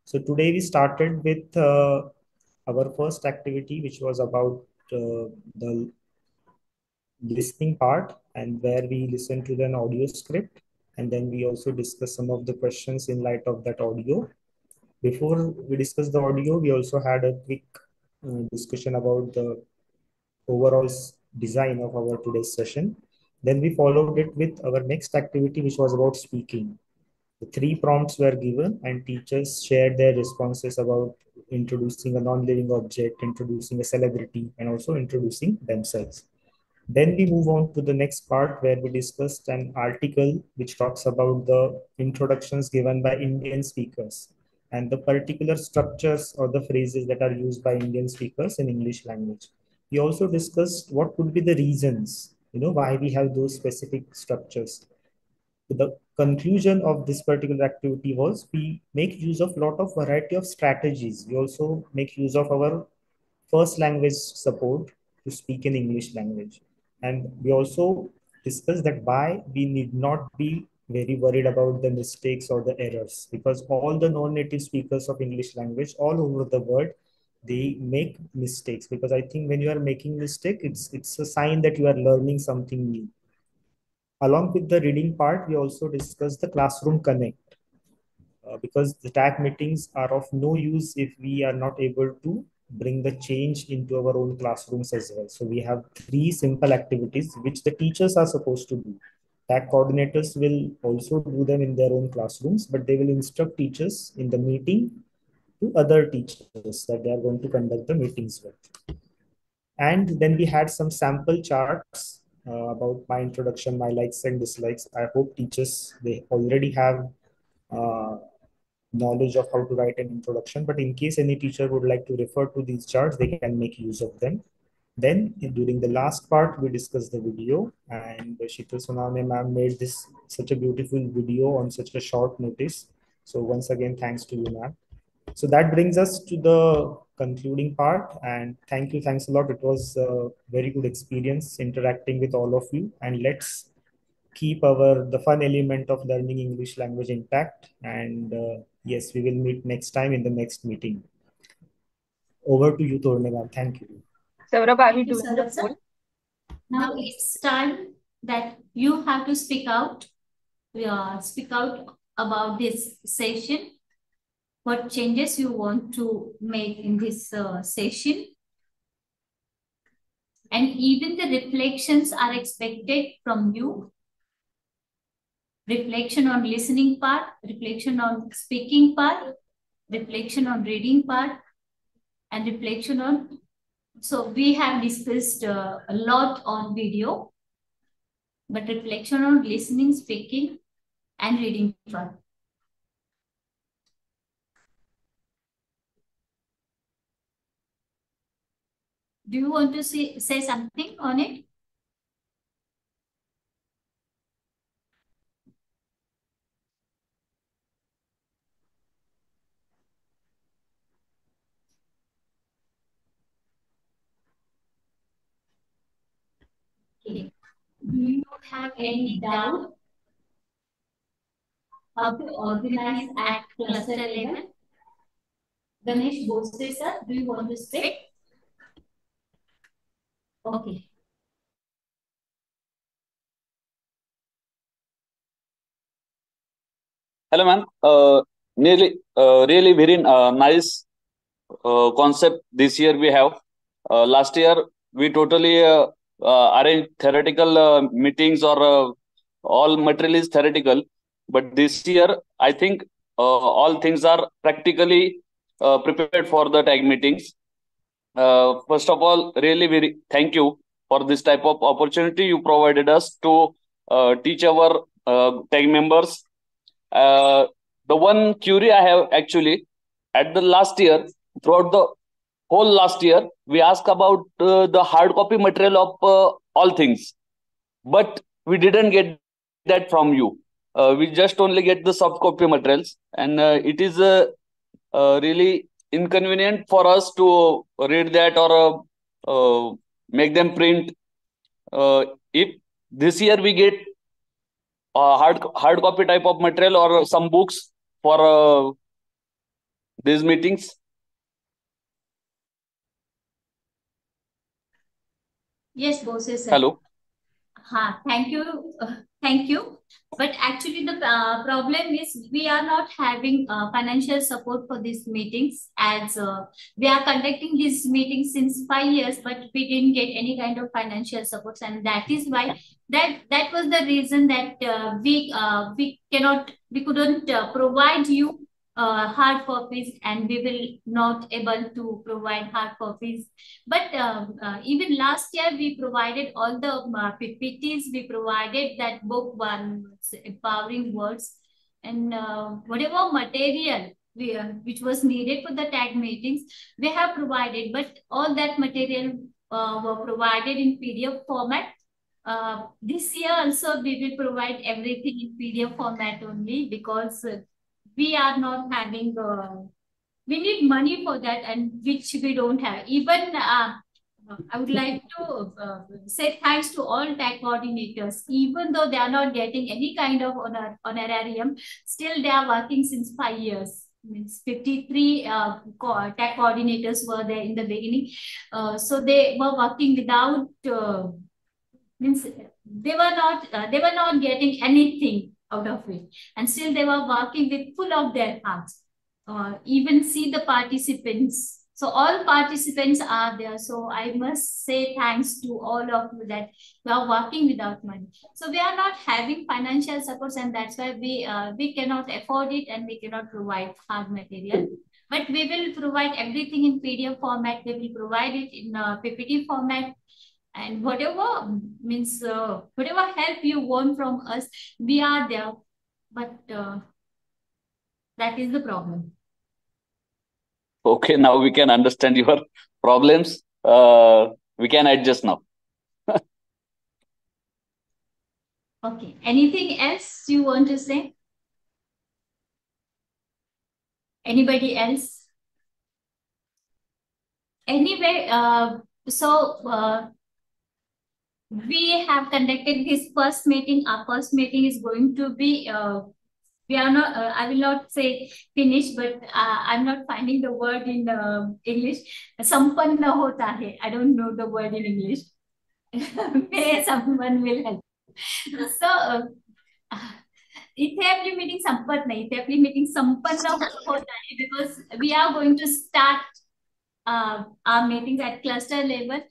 So today we started with our first activity, which was about the listening part, and where we listened to an audio script, and then we also discussed some of the questions in light of that audio. Before we discussed the audio, we also had a quick discussion about the overall design of our today's session. Then we followed it with our next activity, which was about speaking. The 3 prompts were given and teachers shared their responses about introducing a non-living object, introducing a celebrity, and also introducing themselves. Then we move on to the next part where we discussed an article which talks about the introductions given by Indian speakers and the particular structures or the phrases that are used by Indian speakers in English language. We also discussed what could be the reasons, why we have those specific structures. The conclusion of this particular activity was we make use of a lot of variety of strategies. We also make use of our first language support to speak in English language. And we also discussed that why we need not be very worried about the mistakes or the errors, because all the non-native speakers of English language all over the world, they make mistakes, because I think when you are making mistake, it's a sign that you are learning something new. Along with the reading part, we also discussed the classroom connect, because the tag meetings are of no use if we are not able to bring the change into our own classrooms as well. So we have 3 simple activities which the teachers are supposed to do. Tag coordinators will also do them in their own classrooms, but they will instruct teachers in the meeting to other teachers that they are going to conduct the meetings with. And then we had some sample charts about my introduction, my likes and dislikes. I hope teachers, they already have knowledge of how to write an introduction, but in case any teacher would like to refer to these charts, they can make use of them. Then during the last part, we discussed the video, and Sheetal Sonawne ma'am made this such a beautiful video on such a short notice. So once again, thanks to you, ma'am. So that brings us to the concluding part, and thanks a lot. It was a very good experience interacting with all of you, and let's keep the fun element of learning English language intact. And yes, we will meet next time in the next meeting. Over to you, Torne. Thank you. Saurabh, are we doing the poll? Now it's time that you have to speak out. Speak out about this session. What changes you want to make in this session? And even the reflections are expected from you. Reflection on listening part, reflection on speaking part, reflection on reading part, and reflection on... So we have discussed a lot on video, but reflection on listening, speaking, and reading part. Do you want to say something on it? Okay. Do you have any doubt how to organize at cluster level? Ganesh Bose sir, do you want to speak? Okay. Hello, ma'am. Really very nice concept this year we have. Last year we totally arranged theoretical meetings or all material is theoretical. But this year, I think all things are practically prepared for the tag meetings. First of all, really very thank you for this type of opportunity you provided us to teach our tag members. The one query I have actually at the last year, throughout the whole last year, we asked about the hard copy material of all things, but we didn't get that from you. We just only get the soft copy materials, and it is really inconvenient for us to read that or make them print. If this year we get hard copy type of material or some books for these meetings. Yes, Bose sir. Hello. Thank you. Thank you. But actually the problem is we are not having financial support for these meetings, as we are conducting these meetings since 5 years, but we didn't get any kind of financial support. And that is why that was the reason that we couldn't provide you hard copies, and we will not able to provide hard copies. But even last year we provided all the PPTs, we provided that book one, Empowering Words, and whatever material which was needed for the tag meetings, we have provided, but all that material were provided in PDF format. This year also we will provide everything in PDF format only, because we are not having we need money for that, and which we don't have. Even I would like to say thanks to all tag coordinators. Even though they are not getting any kind of honorarium, still they are working since 5 years. Means 53 tag coordinators were there in the beginning. So they were working without means they were not getting anything out of it, and still they were working with full of their hearts. Even see the participants. So all participants are there. So I must say thanks to all of you that we are working without money. So we are not having financial supports, and that's why we cannot afford it, and we cannot provide hard material. But we will provide everything in PDF format. We will provide it in PPT format. And whatever means, whatever help you want from us, we are there. But that is the problem. Okay, now we can understand your problems. We can adjust now. Okay. Anything else you want to say? Anybody else? Anyway, we have conducted this first meeting. Our first meeting is going to be, we are not, I will not say finished, but I'm not finding the word in English. Sampanna hota hai. I don't know the word in English. May someone will help. So, इथे आपली meeting Sampat नाही, इथे आपली meeting संपन्न होत आहे, because we are going to start our meetings at cluster level.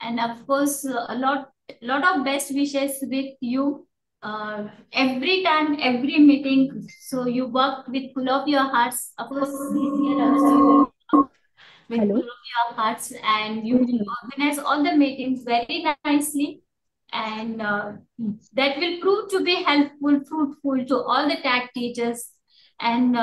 And of course, lot of best wishes with you. Every time, every meeting, so you work with full of your hearts. Of course, this year also you will work with Hello. full of your hearts, and you will organize all the meetings very nicely, and that will prove to be helpful, fruitful to all the tag teachers. And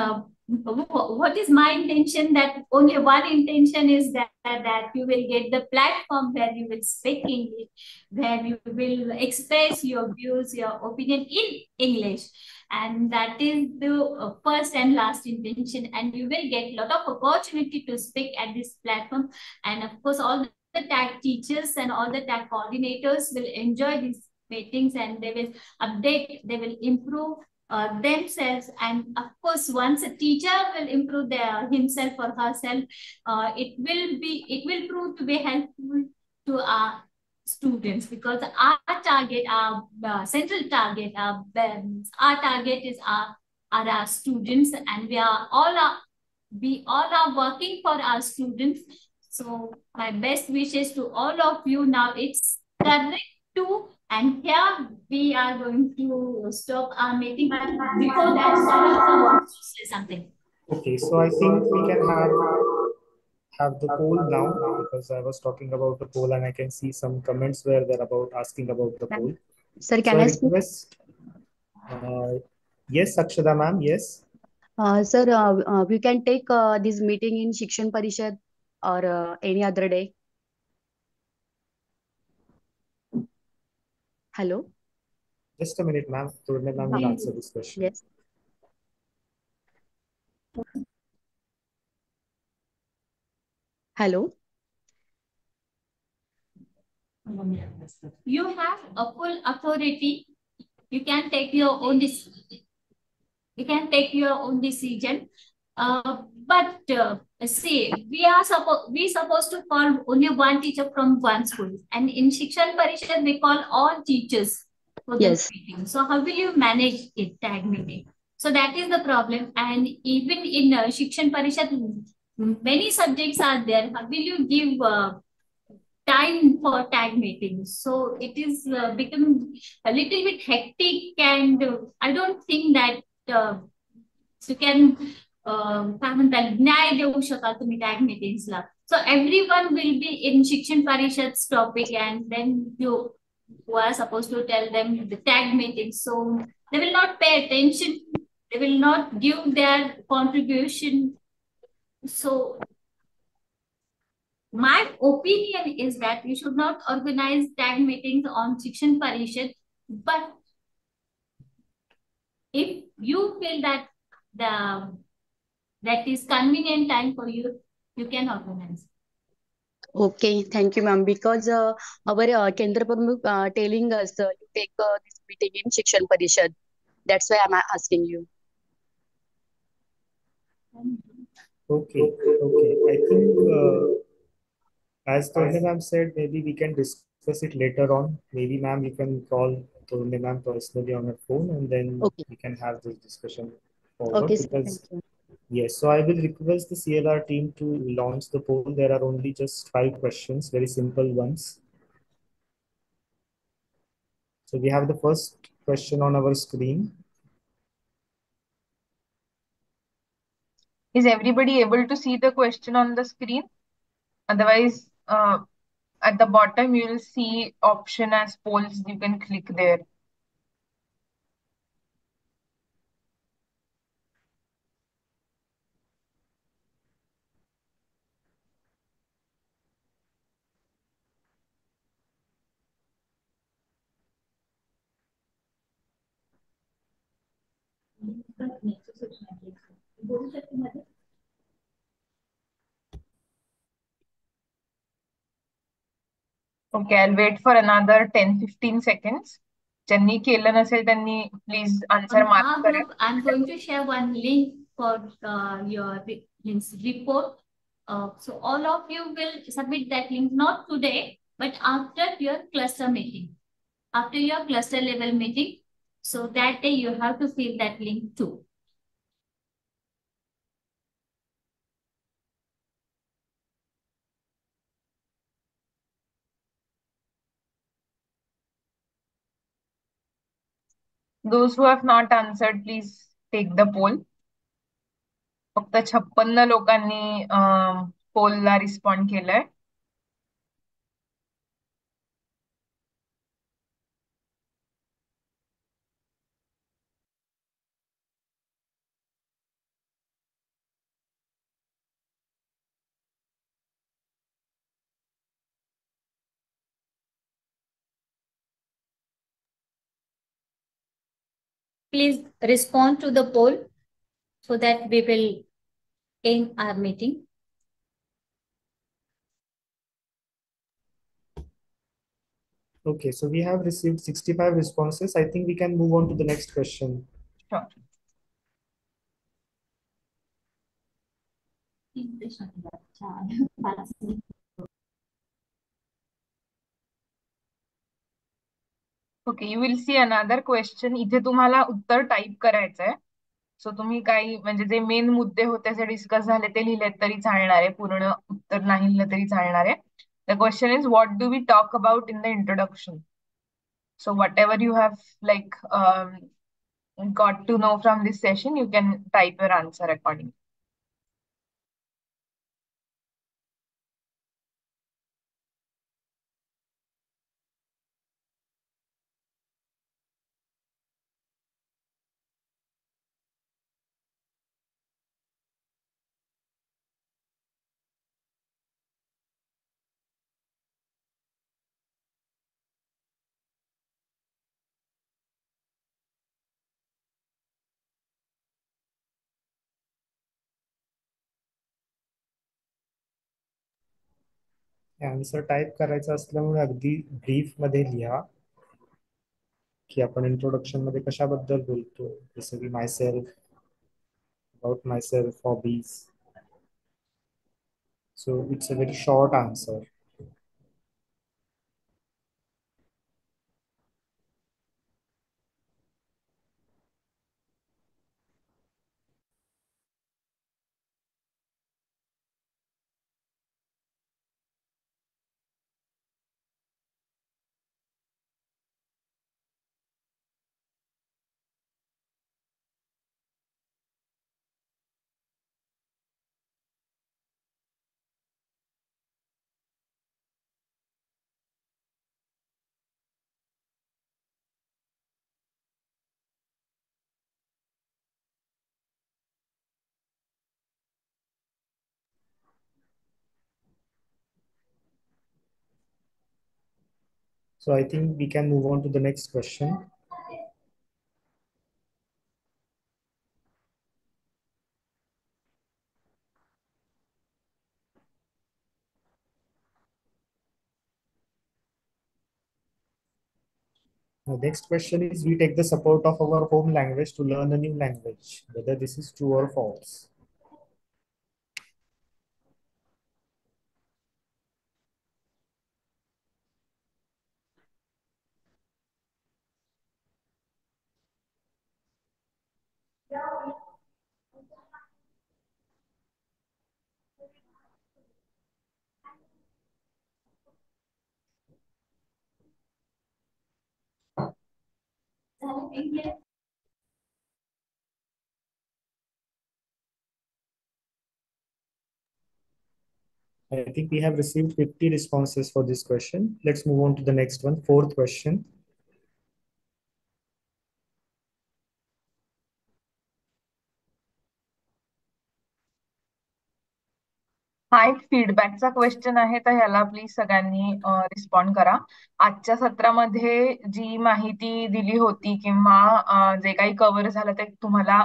what is my intention? That only one intention is that you will get the platform where you will speak English, where you will express your views, your opinion in English. And that is the first and last intention. And you will get a lot of opportunity to speak at this platform. And of course, all the tag teachers and all the tag coordinators will enjoy these meetings, and they will update, they will improve themselves. And of course, once a teacher will improve himself or herself, it will prove to be helpful to our students, because our target, our central target, our target is our students, and we all are working for our students. So my best wishes to all of you. Now it's correct to, and here we are going to stop our meeting. But before that, Sarah wants to say something. Okay, so I think we can have the poll now, because I was talking about the poll and I can see some comments where they're asking about the poll. Sir, So can I I speak? request, yes, Akshada ma'am, yes. Sir, we can take this meeting in Shikshan Parishad or any other day. Hello? Just a minute, ma'am. Turne ma'am will answer this question. Yes. Hello? You have a full authority. You can take your own decision. You can take your own decision. But see, we supposed to call only one teacher from one school, and in Shikshan Parishad we call all teachers for the Yes. meeting. So how will you manage it, tag meeting? So that is the problem. And even in Shikshan Parishad, many subjects are there. How will you give time for tag meetings? So it is become a little bit hectic, and I don't think that you can काय म्हणतात न्याय देऊ शकाल तुम्ही tag meetings La. So everyone will be in Shikshan Parishad's topic, and then you are supposed to tell them the tag meetings. So they will not pay attention. They will not give their contribution. So my opinion is that you should not organize tag meetings on Shikshan Parishad. But if you feel that that is convenient time for you, you can organize. Okay, thank you, ma'am. Because our Kendra Pramukh telling us you take this meeting in Shikshan Parishad. That's why I'm asking you. Okay, okay. I think as Torne ma'am said, maybe we can discuss it later on. Maybe ma'am, you can call Torne ma'am personally on her phone, and then we can have this discussion forward. Okay, sir, Because thank you. yes, so I will request the CLR team to launch the poll. There are only just 5 questions, very simple ones. So we have the first question on our screen. Is everybody able to see the question on the screen? Otherwise, at the bottom, you will see option as polls. You can click there. Okay, I'll wait for another 10-15 seconds. ज्यांनी केलं नसेल त्यांनी please answer On mark our करा. group, I'm going to share one link for your report. So all of you will submit that link, not today, but after your cluster meeting, after your cluster level meeting. So that day you have to fill that link too. Those who have not answered, please take the poll. फक्त 56 लोकांनी पोलला respond केलंय. Please respond to the poll so that we will end our meeting. Okay, so we have received 65 responses. I think we can move on to the next question. Sure. Okay, you will see another question. इथे तुम्हाला उत्तर type करायचंय. सो तुम्ही काही म्हणजे जे main मुद्दे होते जे discuss झाले ते लिहिलेत तरी चालणार आहे. पूर्ण उत्तर नाही लिहिलं तरी चालणार आहे. The question is, what do we talk about in the introduction? So whatever you have like got to know from this session, you can type your answer accordingly. Answer type करायचा असल्यामुळे अगदी ब्रीफ मध्ये लिहा की आपण introduction मध्ये कशाबद्दल बोलतो. जसं की my self, about my self, hobbies. So it's a very short answer. So I think we can move on to the next question. The next question is, we take the support of our home language to learn a new language, whether this is true or false. I think we have received 50 responses for this question. Let's move on to the next one, fourth question. हा एक फीडबॅकचा question आहे, तर ह्याला please सगळ्यांनी respond करा. आजच्या सत्रामध्ये जी माहिती दिली होती किंवा जे काही कव्हर झालं ते तुम्हाला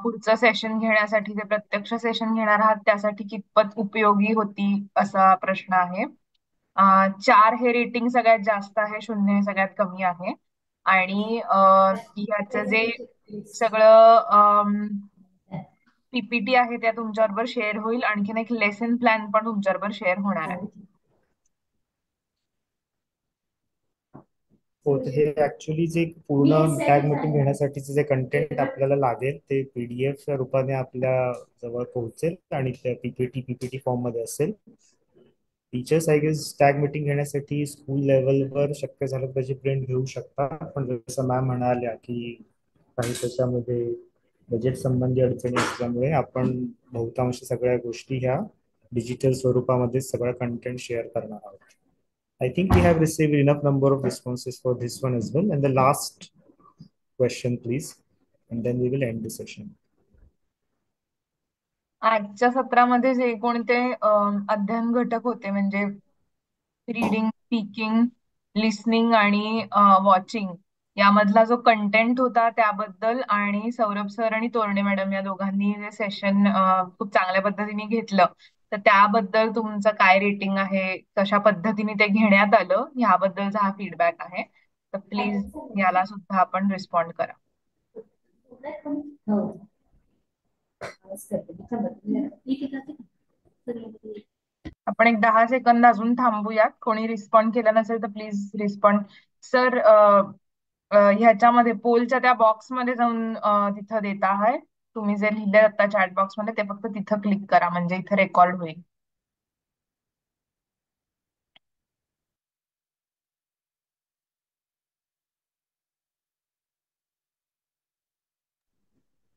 पुढचं सेशन घेण्यासाठी, जे प्रत्यक्ष सेशन घेणार आहात त्यासाठी कितपत उपयोगी होती असा प्रश्न आहे. 4 हे रेटिंग सगळ्यात जास्त आहे, 0 हे सगळ्यात कमी आहे. आणि ह्याचं जे सगळं पीपीटी आहे त्या तुमच्याबरोबर शेअर होईल. आणखीन एक लेसन प्लॅन पण तुमच्याबरोबर शेअर होणार आहे. हो, हे ऍक्च्युअली जे पूर्ण टॅग मीटिंग घेण्यासाठीचे जे कंटेंट आपल्याला लागेल ते पीडीएफ रूपाने आपल्या जवळ पोहोचेल आणि त्या पीपीटी फॉर्म मध्ये असेल. Teachers I guess TAG meeting घेण्यासाठी स्कूल लेवलवर शक्य झालं त्याची प्रिंट घेऊ शकता, पण जसं मॅम म्हणाल्या की काही त्याच्यामध्ये बजेट संबंधी अडचणी असल्यामुळे आपण बहुतांश सगळ्या गोष्टी ह्या डिजिटल स्वरूपामध्ये सगळं कंटेंट शेअर करणार आहोत. I think we have received enough number of responses for this one as well. And the last question, please, and then we will end the session. आजच्या सत्रामध्ये जे कोणते अध्ययन घटक होते म्हणजे रीडिंग, स्पीकिंग, लिसनिंग आणि वॉचिंग यामधला जो कंटेंट होता त्याबद्दल आणि सौरभ सर आणि तोरणे मॅडम या दोघांनी जे सेशन खूप चांगल्या पद्धतीने घेतलं तर त्याबद्दल तुमचं काय रेटिंग आहे, कशा पद्धतीने ते घेण्यात आलं ह्याबद्दलचा हा फीडबॅक आहे. तर प्लीज याला सुद्धा आपण रिस्पॉन्ड करा. आपण एक 10 सेकंद अजून थांबूयात. कोणी रिस्पॉन्ड केला नसेल तर प्लीज रिस्पॉन्ड. सर ह्याच्यामध्ये पोलच्या त्या बॉक्समध्ये जाऊन तिथं देता आहे. तुम्ही जे लिहिले आता चॅट बॉक्स मध्ये ते फक्त तिथं क्लिक करा म्हणजे इथं रेकॉर्ड होईल.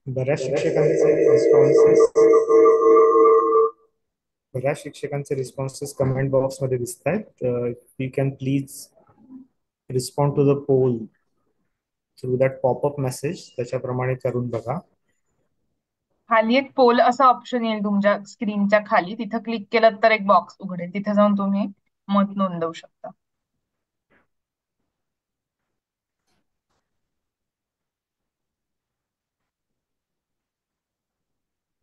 बऱ्याच शिक्षकांचे रिस्पॉन्सेस कमेंट बॉक्स मध्ये दिसत आहेत. You can please respond to the poll through that popup message, त्याच्याप्रमाणे करून बघा. खाली एक पोल असा ऑप्शन येईल तुमच्या स्क्रीनच्या खाली, तिथं क्लिक केलं तर एक बॉक्स उघडेल, तिथे जाऊन तुम्ही मत नोंदवू शकता.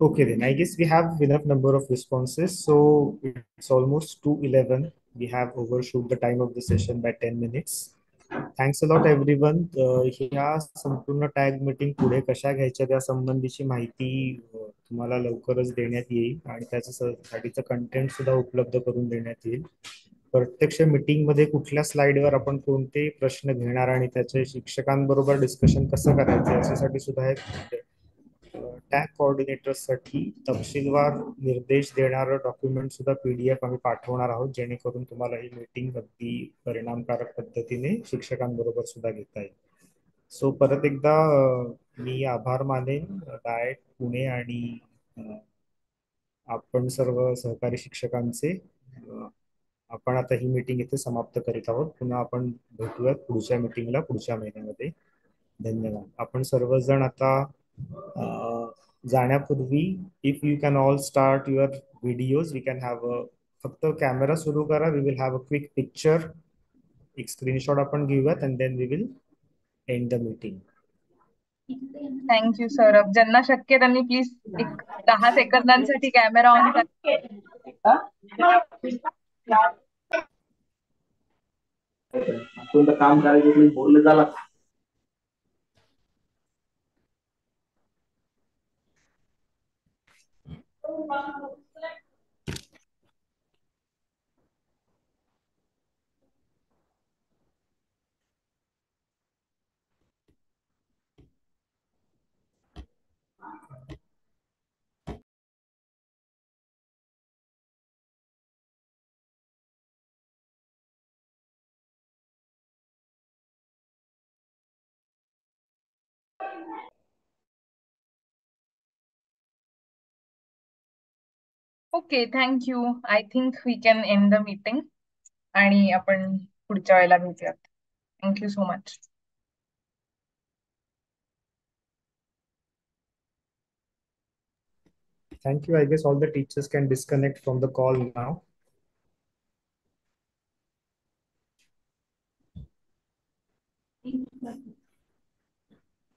Okay, then I guess we have enough number of responses. So it's almost 2:11. We have overshoot the time of the session by 10 minutes. Thanks a lot everyone. ह्या संपूर्ण टॅग मीटिंग पुढे कशा घ्यायच्या त्या संबंधीची माहिती तुम्हाला लवकरच देण्यात येईल आणि त्याच्यासाठीचं कंटेंट सुद्धा उपलब्ध करून देण्यात येईल. प्रत्यक्ष मीटिंग मध्ये कुठल्या स्लाइडवर आपण कोणते प्रश्न घेणार आणि त्याचे शिक्षकांबरोबर डिस्कशन कसं करायचं याच्यासाठी सुद्धा एक टॅग कोऑर्डिनेटर्ससाठी तपशीलवार निर्देश देणारं डॉक्युमेंट सुद्धा PDF आम्ही पाठवणार आहोत, जेणेकरून तुम्हाला ही मीटिंग अगदी परिणामकारक पद्धतीने शिक्षकांबरोबर सुद्धा घेता येईल. सो परत एकदा मी आभार मानेन डायट पुणे आणि आपण सर्व सहकारी शिक्षकांचे. आपण आता ही मीटिंग इथे समाप्त करीत आहोत. पुन्हा आपण भेटूयात पुढच्या मीटिंगला पुढच्या महिन्यामध्ये. धन्यवाद. आपण सर्वजण आता जाण्यापूर्वी if you can all start your videos, we can have फक्त कॅमेरा सुरू करा. We will have a quick picture, एक स्क्रीनशॉट आपण घेऊयात and then we will end the meeting. Thank you Saurabh. ज्यांना शक्य त्यांनी प्लीज एक 10 सेकंदांसाठी कॅमेरा ऑन करा. तुमचं काम करायचं बोललं झालं. Okay, thank you. I think we can end the meeting आणि आपण पुढच्या वेळेला भेटूयात. Thank you so much. Thank you. I guess all the teachers can disconnect from the call now.